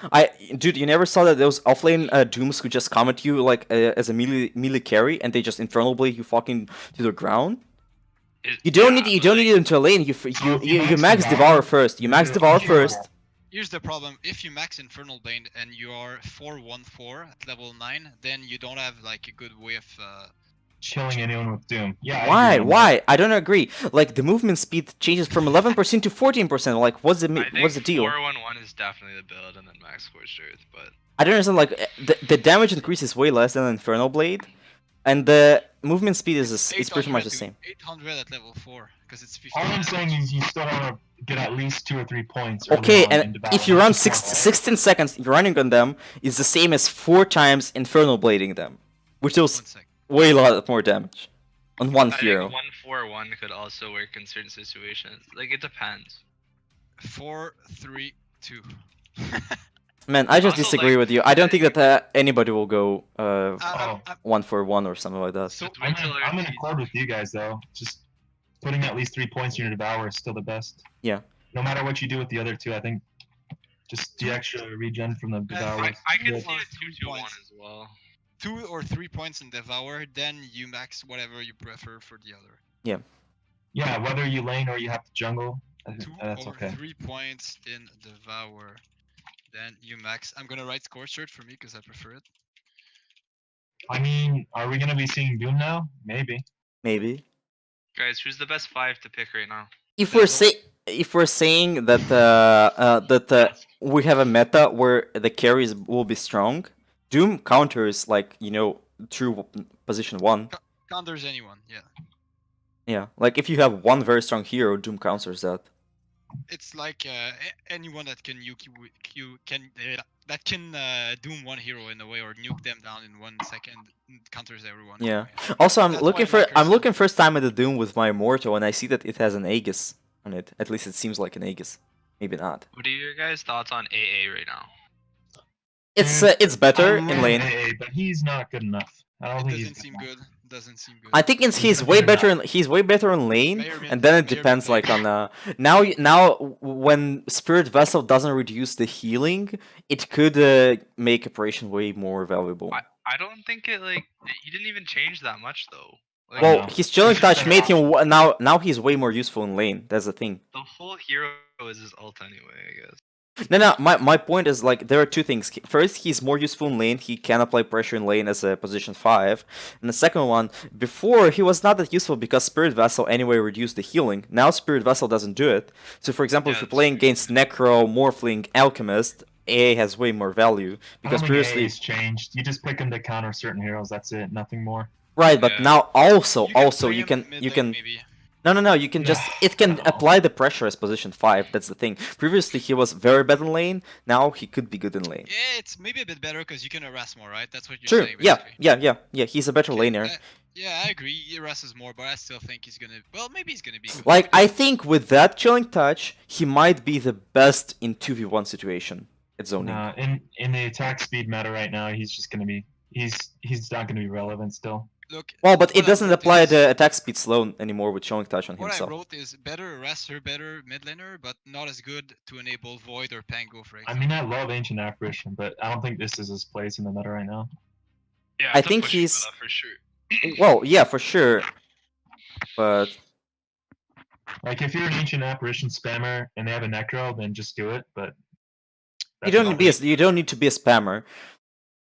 Dude, you never saw that those offlane Dooms who just come at you like as a melee carry, and they just Infernal Blade you fucking to the ground. You don't need it into a lane. You max Devour first. You max Devour first. Here's the problem: if you max Infernal Blade and you are 4-1-4 at level 9, then you don't have like a good way of Killing anyone with Doom. Yeah. I Why? agree on Why? I don't agree. Like the movement speed changes from 11% to 14%. Like what's the deal? 4-1-1 is definitely the build, and then max Scorched Earth. But I don't understand. Like the damage increase is way less than Infernal Blade, and the movement speed is pretty much the same. 800 at level 4 because it's 50. All I'm saying is you still want to get at least 2 or 3 points. early Okay, on in and Devour, if you not run just one. 16 seconds running on them, is the same as 4 times Infernal Blading them, which deals 1 sec. way a lot more damage on one I hero. think 1-4-1 could also work in certain situations. Like it depends. 4-3-2. Man, I just Also, disagree like, with you. I don't think that anybody will go Oh. 1-for-1 or something like that. So Just wait till I'm in early. accord with you guys though. Just putting at least 3 points in your Devour is still the best. Yeah. No matter what you do with the other 2, I think just the extra regen from the Devour. is I could good. see a 2-2-1 points. as well. 2 or 3 points in Devour, then you max whatever you prefer for the other. Yeah, whether you lane or you have to jungle, I think 2 that's or okay. 3 points in Devour, then you max. I'm gonna write Scorched Earth for me because I prefer it. I mean, are we gonna be seeing Doom now? Maybe. Maybe. Guys, who's the best 5 to pick right now? If Basil. we're saying that we have a meta where the carries will be strong, Doom counters like true position 1. Counters anyone, yeah. Yeah, like if you have one very strong hero, Doom counters that. It's like anyone that can doom one hero in a way or nuke them down in 1 second counters everyone. Yeah. anyway. Also, I'm That's looking why Marcus said- looking first time at the Doom with my Immortal, and I see that it has an Aegis on it. At least it seems like an Aegis. Maybe not. What are your guys' thoughts on AA right now? It's better I in love lane. AA, but he's not good enough. I don't It think he's doesn't seem good. Doesn't seem good. I think he's way better in lane, Mayor and then it Mayor depends Mayor. like on now when Spirit Vessel doesn't reduce the healing, it could make Operation way more valuable. I don't think it he didn't even change that much though. Like, Well, know. his Chilling It's just Touch better made him now he's way more useful in lane. That's the thing. the whole hero is his ult anyway, I guess. No. My point is like there are two things. First, he's more useful in lane. He can apply pressure in lane as a position 5. And the second one, before he was not that useful because Spirit Vessel anyway reduced the healing. Now Spirit Vessel doesn't do it. So for example, Yeah, if you're that's playing true. against Necro, Morphling, Alchemist, AA has way more value I because don't think previously. AA's changed. You just pick him to counter certain heroes. That's it. Nothing more. Right, but Yeah. now also play you him can mid you lane, can maybe. No, you can just it can apply the pressure as position 5. That's the thing. Previously he was very bad in lane. Now he could be good in lane. Yeah, it's maybe a bit better because you can harass more, right? That's what you're Sure. saying. Yeah. Basically. Yeah. He's a better Okay, laner. Yeah, I agree. He harasses more, but I still think he's gonna. Well, maybe he's gonna be good. Like I think with that Chilling Touch, he might be the best in 2v1 situation at zoning. In the attack speed meta right now, he's just gonna be he's not gonna be relevant still. Look. Well, but what it I doesn't wrote apply is- the attack speed slow anymore with Chilling Touch on What himself. I wrote is better harasser, better mid laner, but not as good to enable Void or Pango, for I example. mean, I love Ancient Apparition, but I don't think this is his place in the meta right now. Yeah, I it's a think push he's- meta for sure. Well, yeah, for sure. But Like if you're an Ancient Apparition spammer and they have a Necro, then just do it. But you don't need to be a spammer.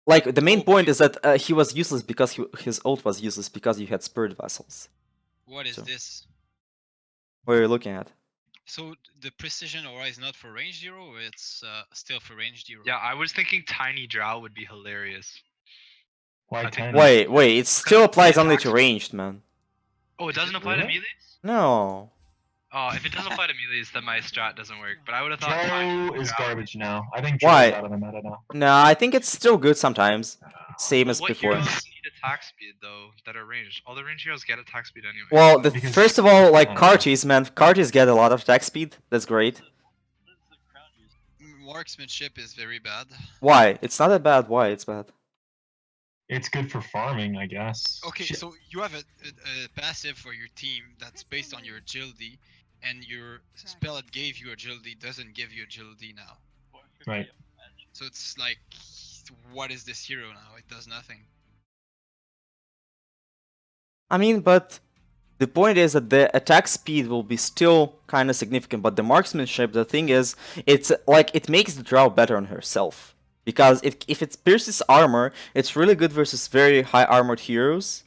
Like the main Oh, point wait. is that he was useless because his ult was useless because you had Spirit Vessels. What is So- this? What are you looking at? So the precision aura is not for range hero, or it's still for range hero? Yeah, I was thinking tiny drow would be hilarious. Why I think- tiny? Wait, it still applies only to attacks- ranged, man. Oh, it Is doesn't it apply to really? melees? No. Oh, if it doesn't apply to melees, then my strat doesn't work. But I would have thought tiny Joe is drow- garbage now. I think Why? Joe's out of the meta now. No, I think it's still good sometimes. Same Well, as what before. heroes need attack speed though that are ranged? All the ranged heroes get attack speed anyway. Well, Because- first of all, like I don't know. Kartis, man, Kartis get a lot of attack speed. That's great. Marksmanship is very bad. Why? It's not that bad. Why? It's bad. It's good for farming, I guess. Okay, Shit. so you have a passive for your team that's based on your agility, and your spell that gave you agility doesn't give you agility now. Right. So it's like, what is this hero now? It does nothing. I mean, but the point is that the attack speed will be still kind of significant, but the marksmanship, the thing is, it's like it makes the drow better on herself. Because if it pierces armor, it's really good versus very high armored heroes.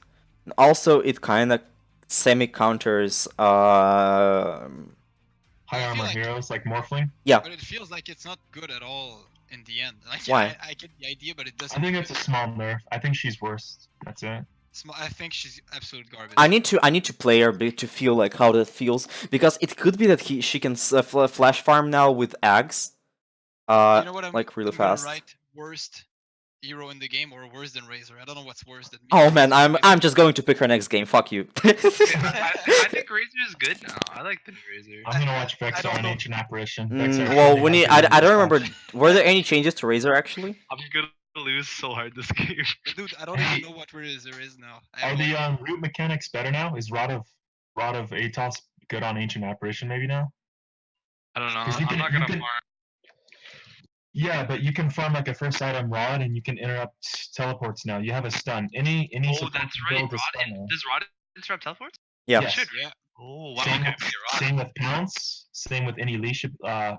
And also, it kind of semi-counters... High I feel armor like- heroes like Morphling. Yeah. But it feels like it's not good at all in the end. Like, Why? I get the idea, but it doesn't. I think it's a small nerf. I think she's worse. That's it. I think she's absolute garbage. I need to play her a bit to feel like how that feels, because it could be that she can flash farm now with Ags. You know what like really I'm gonna fast. write worst hero in the game or worse than Razor. I don't know what's worse than me. Oh man, I'm just going to pick her next game. Fuck you. I think Razor is good now. I like the new Razor. I'm gonna watch I Vexar don't and know. Ancient Apparition. Mm, Vexar well, really when has you, the really I don't good remember. patch. Were there any changes to Razor actually? I'm gonna lose so hard this game. Dude, I don't Hey. even know what Razor is now. I Are have the no- root mechanics better now? Is Rod of Atos good on Ancient Apparition maybe now? I don't know. 'Cause you I'm can- not you gonna can- farm. Yeah, but you can farm like a first item Rod and you can interrupt teleports now. You have a stun. Any Oh, support that's can right. build a stun now. Does Rod interrupt teleports? Yeah. Yes. Should. Yeah. Oh, wow. Same, Okay, with, okay, Rod. same with Pounce. Same with any leash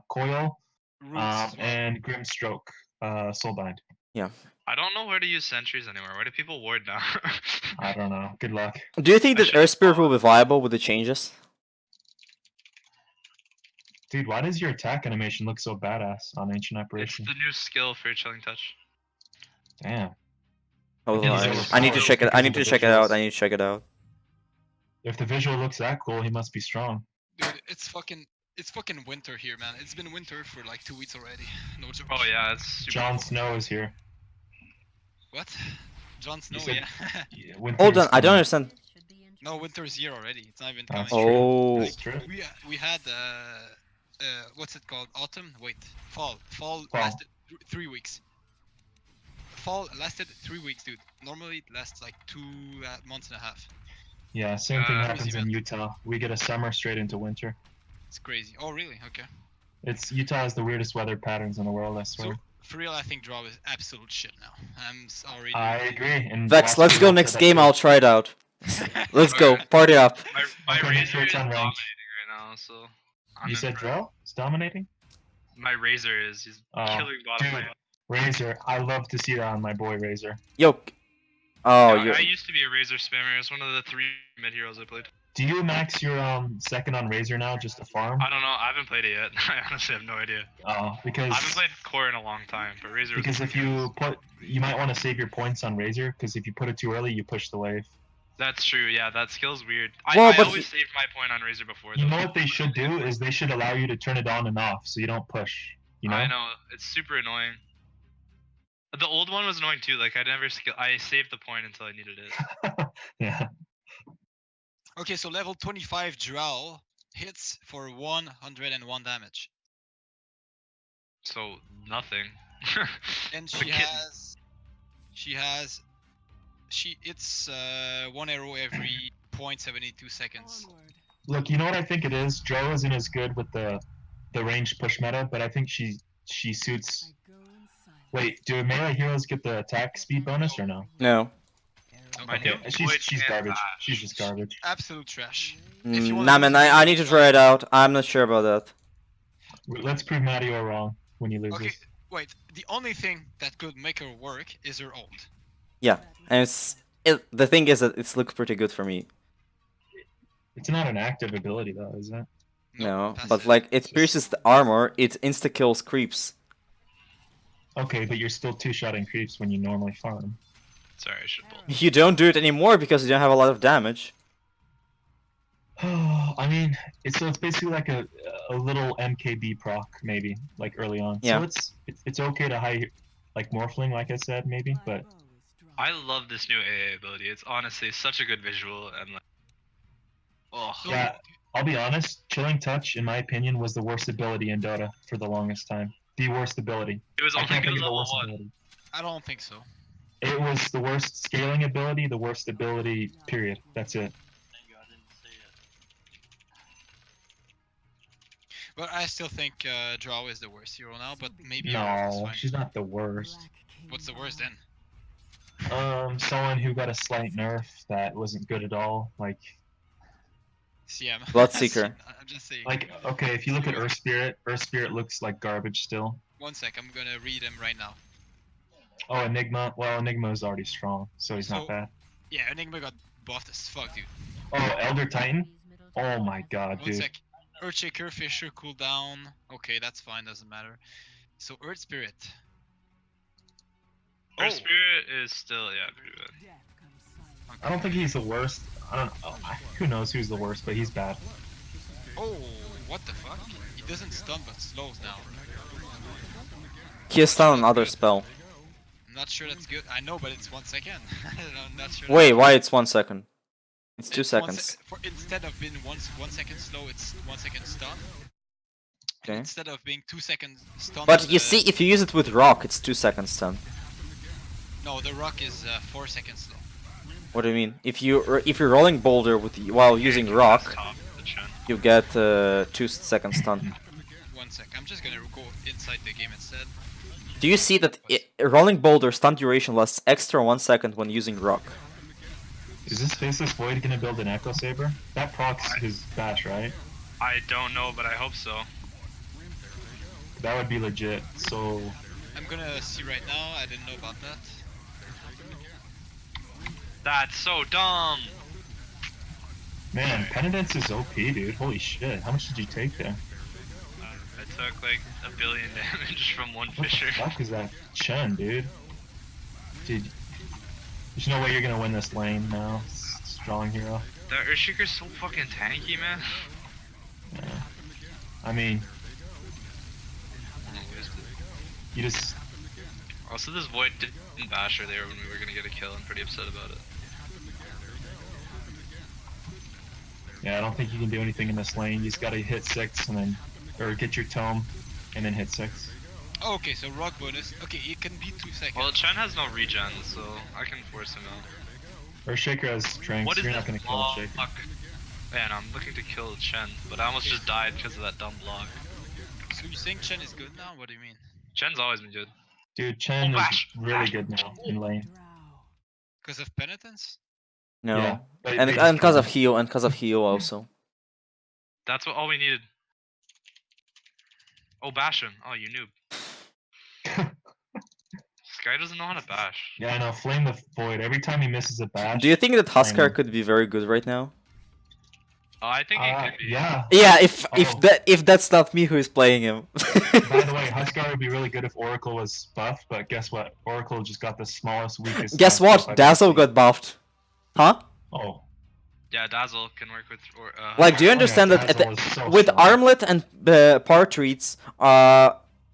coil. Roots. as well. And Grimstroke, Soulbind. I don't know where to use sentries anymore. Where do people ward now? I don't know. Good luck. Do you think I that should Earth Spirit follow. will be viable with the changes? Dude, why does your attack animation look so badass on Ancient It's Apparition? the new skill for Chilling Touch. Damn. Hold think on. he's I need to overpowered check it. I because need of to the check it out. visuals. I need to check it out. If the visual looks that cool, he must be strong. Dude, it's fucking winter here, man. It's been winter for like 2 weeks already. No joke. Oh yeah, it's super Jon cool. Snow is here. What? Jon Snow, said- yeah. Yeah, winter Hold is on. I don't coming. understand. No, winter's here already. It's not even That's coming. true. Oh. That's true. We had what's it called? Autumn? Wait, fall. Fall Fall. lasted 3 weeks. Fall lasted 3 weeks, dude. Normally it lasts like 2 months and a half. Yeah, same thing Uh, happens crazy, in man. Utah. We get a summer straight into winter. It's crazy. Oh really? Okay. It's Utah has the weirdest weather patterns in the world, I So swear. for real, I think draw is absolute shit now. I'm sorry. I agree. And Vex, last let's week go I next said game. that I'll try it out. Let's go. Okay. Party up. My Okay, Razor it's is on range. dominating right now, so. I'm You said impressed. Drell? It's dominating? My Razor is. He's Oh, killing bottom dude. lane. Razor. I love to see that on my boy Razor. Yo. Oh, Yeah, you. I used to be a Razor spammer. It's one of the 3 mid heroes I played. Do you max your second on Razor now just to farm? I don't know. I haven't played it yet. I honestly have no idea. Because I haven't played core in a long time, but Razor. was- because if you might want to save your points on Razor because if you put it too early, you push the wave. That's true. Yeah, that skill's weird. Well, I but always saved my point on Razor before. You though. know what they should do is they should allow you to turn it on and off so you don't push. You know? I know it's super annoying. The old one was annoying too. Like I saved the point until I needed it. Yeah. Okay, so level 25 Drow hits for 101 damage. So nothing. And The she kitten. it's 1 arrow every 0.72 seconds. Look, you know what I think it is? Joe isn't as good with the ranged push meta, but I think she suits. Wait, do melee heroes get the attack speed bonus or no? No. My Okay. new She's boy she's can't garbage. dash. She's just garbage. Absolute trash. If you wanna Nah, lose man. the I game, need to try it out. I'm not sure about that. Let's prove Mario wrong when you lose Okay, this. wait. The only thing that could make her work is her ult. And the thing is that it looks pretty good for me. It's not an active ability though, is it? No, passive. but like it pierces the armor, it insta kills creeps. Okay, but you're still two-shotting creeps when you normally farm. Sorry, I should bolt. You don't do it anymore because you don't have a lot of damage. I mean, it's basically like a little MKB proc maybe, like early on. Yeah. So it's okay to high like Morphling, like I said, maybe, but I love this new AA ability. It's honestly such a good visual and like. Oh. yeah, I'll be honest. Chilling Touch, in my opinion, was the worst ability in Dota for the longest time. The worst ability. It was I only can't good think of a level worse 1. ability. I don't think so. It was the worst scaling ability, the worst ability. Period. That's it. But I still think Draw is the worst hero now, but maybe Aurora is No, fine. she's not the worst. What's the worst then? Someone who got a slight nerf that wasn't good at all. Like, CM. Bloodseeker. I'm just saying. okay, if you look at Earth Spirit looks like garbage still. One sec, I'm gonna read him right now. Oh, Enigma. Well, Enigma is already strong, so he's So- not bad. Yeah, Enigma got buffed as fuck, dude. Oh, Elder Titan. Oh my God, One dude. sec. Earthshaker, Fisher, cooldown. Okay, that's fine, doesn't matter. So Earth Spirit. Her spirit is still pretty bad. I don't think he's the worst. I don't. Who knows who's the worst, but he's bad. Oh, what the fuck? He doesn't stun but slows now. He has done another spell. I'm not sure that's good. I know, but it's 1 second. I'm not sure. Wait, why it's 1 second? It's 2 It's 1 seconds. instead of being 1 second slow, it's 1 second stun. And Okay. instead of being 2 seconds stun. But you see, if you use it with rock, it's 2 seconds stun. No, the rock is 4 seconds slow. What do you mean? If you're rolling boulder while using rock, Top, the chin. you get 2 seconds stun. 1 sec. I'm just gonna go inside the game instead. Do you see that rolling boulder stun duration lasts extra 1 second when using rock? Is this Faceless Void gonna build an Echo Saber? That procs his bash, right? I don't know, but I hope so. That would be legit. So I'm gonna see right now. I didn't know about that. That's so dumb. man, Penitence is OP, dude. Holy shit! How much did you take there? I took like 1 billion damage from one What the Fisher. fuck is that Chen, dude? Dude, there's no way you're gonna win this lane now. Strong hero. The Earthshaker's so fucking tanky, man. Yeah. I mean, you just Also, this Void didn't bash her there when we were gonna get a kill. I'm pretty upset about it. I don't think you can do anything in this lane. You just gotta hit 6 and then, or get your tome, and then hit 6. Oh, okay, so rock bonus. Okay, it can be 2 seconds. Well, Chen has no regen, so I can force him out. Earthshaker has strength, What so is you're this not gonna kill block? Earthshaker. Man, I'm looking to kill Chen, but I almost just died because of that dumb block. So you think Chen is good now? What do you mean? Chen's always been good. Dude, Chen is Bash. really good now in lane. Because of penitence? No. Yeah, but And they just because of can't. heal, also. That's what all we needed. Oh, bash him. Oh, you noob. This guy doesn't know how to bash. Yeah, I know. Flame the Void. Every time he misses a bash. Do you think that Huskar Flame. could be very good right now? Oh, I think he could be. Yeah. Yeah, Oh. if that's not me who is playing him. By the way, Huskar would be really good if Oracle was buffed, but guess what? Oracle just got the smallest, weakest. Guess buff I've what? ever Dazzle seen. got buffed. Huh? Oh. Yeah, Dazzle can work with. Like, do you Oh, yeah, understand that Dazzle is so with strong. armlet and power treats,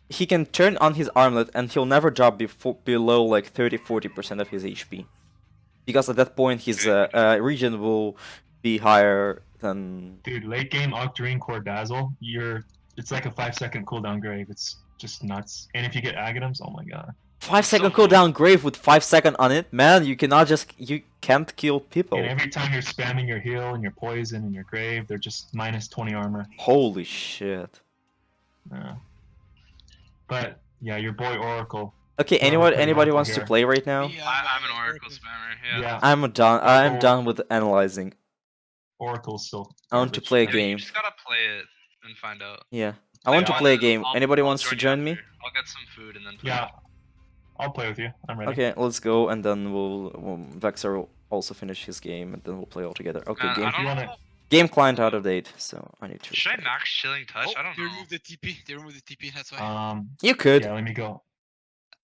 he can turn on his armlet and he'll never drop below like 30-40% of his HP, because at that point his regen will be higher than. Dude, late game Octarine Core Dazzle, it's like a 5-second cooldown grave. It's just nuts. And if you get Agatums, oh my god. 5-second So- cooldown grave with 5 second on it, man. You can't kill people. And every time you're spamming your heal and your poison and your grave, they're just minus 20 armor. Holy shit. Yeah. But yeah, your boy Oracle. Okay, Well, anybody pretty anybody helpful wants to here. play right now? Yeah, I'm an Oracle spammer. Yeah. Yeah, I'm done with analyzing. Oracle's still. I want to garbage. play a I mean, game. you just gotta play it and find out. Yeah. I want to I'll- play a game. I'll- Anybody I'll wants to you join me? after. I'll get some food and then play. Yeah, I'll play with you. I'm ready. Okay, let's go, and then Vexer will also finish his game, and then we'll play all together. Okay, Man, game. I don't You know. wanna- Game client out of date, so I need to. Should I restart. max chilling touch? Oh, I don't they know. removed the TP. They removed the TP. That's why. You could. Yeah, let me go.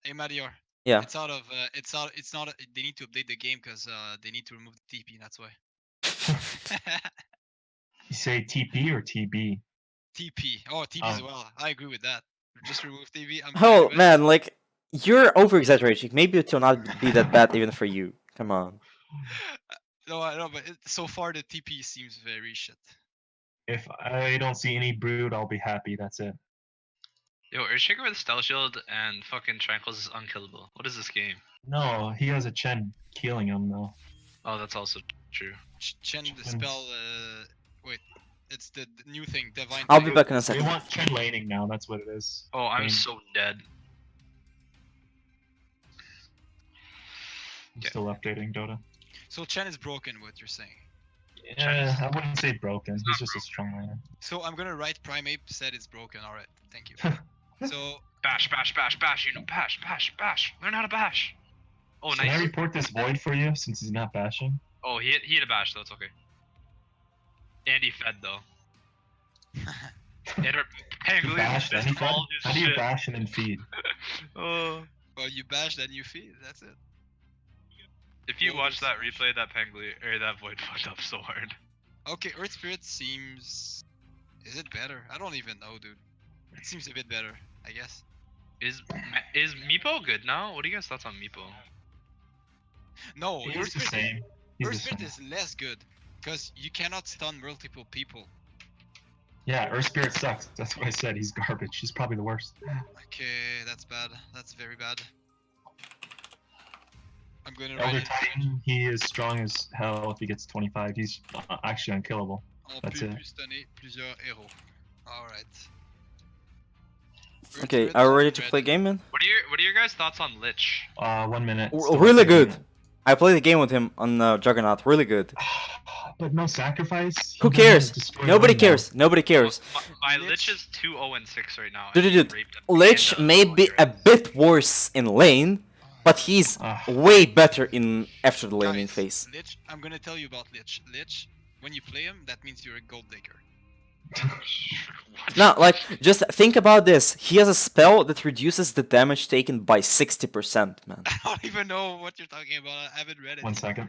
Hey, Madior. Yeah. It's out of. It's out. It's not. They need to update the game because they need to remove the TP. That's why. You say TP or TB? TP. Oh, TP as well. I agree with that. Just remove TP. I'm fine Oh with it. man, like you're over exaggerating. Maybe it will not be that bad even for you. Come on. No, I know, but so far the TP seems very shit. If I don't see any brood, I'll be happy. That's it. Yo, Earthshaker with Stealth Shield and fucking Tranquils is unkillable. What is this game? No, he has a Chen killing him though. Oh, that's also true. Chen the Chen. spell. Wait, it's the new thing. Divine. I'll be Thing. back in a They second. want Chen laning now. That's what it is. Oh, I'm Lane. so dead. I'm Yeah. still updating Dota. So Chen is broken. What you're saying? Yeah, I wouldn't say broken. He's just a strong laner. So I'm gonna write Primeape said it's broken. All right, thank you. So Bash, bash, bash, bash. You know, bash, bash, bash. Learn how to bash. Oh, Can I nice. report this void for you since he's not bashing? Oh, he hit a bash though. It's okay. And he fed though. And Pangolier Bash, then he fed? all How his do you shit. bash and then feed? Oh. well, you bash then you feed. That's it. If you Well, watch that there's- replay, that Pangolier or that void fucked up so hard. Okay, Earth Spirit seems. Is it better? I don't even know, dude. It seems a bit better, I guess. Is Meepo good now? What are you guys' thoughts on Meepo? No, He's Earth the Spirit. same. He's Earth the Spirit same. is less good because you cannot stun multiple people. Yeah, Earth Spirit sucks. That's what I said. He's garbage. He's probably the worst. Okay, that's bad. That's very bad. I'm gonna Elder write it. Titan, he is strong as hell if he gets 25. He's actually unkillable. On That's peut it. plus stunner plusieurs héros. Alright. Earth Okay, Spirit are we is ready to red. play game, man? What are your guys' thoughts on Lich? 1 minute. Really good. I played a game with him on Juggernaut. Really good. But no sacrifice. Who He doesn't cares? destroy Nobody lane now. cares. Nobody cares. My Lich- Lich is 2-0-6 right now. Dude, and dude, he raped a Lich panda may on be your a ass. bit worse in lane, but he's Ah, way better in after the laning Guys, phase. Lich, I'm gonna tell you about Lich. Lich, when you play him, that means you're a gold digger. What? Now, like, just think about this. He has a spell that reduces the damage taken by 60%, man. I don't even know what you're talking about. I haven't read it. 1 second.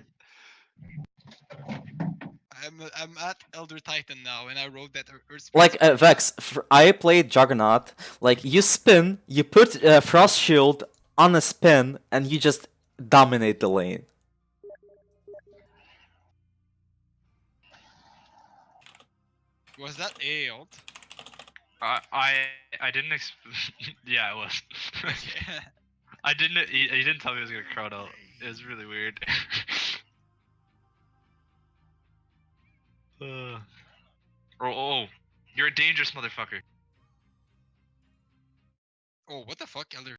I'm at Elder Titan now, and I wrote that Earth Spirit. Like, Vex, I played Juggernaut. Like, you spin, you put Frost Shield on a spin, and you just dominate the lane. Was that A ult? I didn't yeah, it was. Okay. I didn't. He didn't tell me he was gonna crowd out. It was really weird. Oh, you're a dangerous motherfucker. Oh, what the fuck, Elder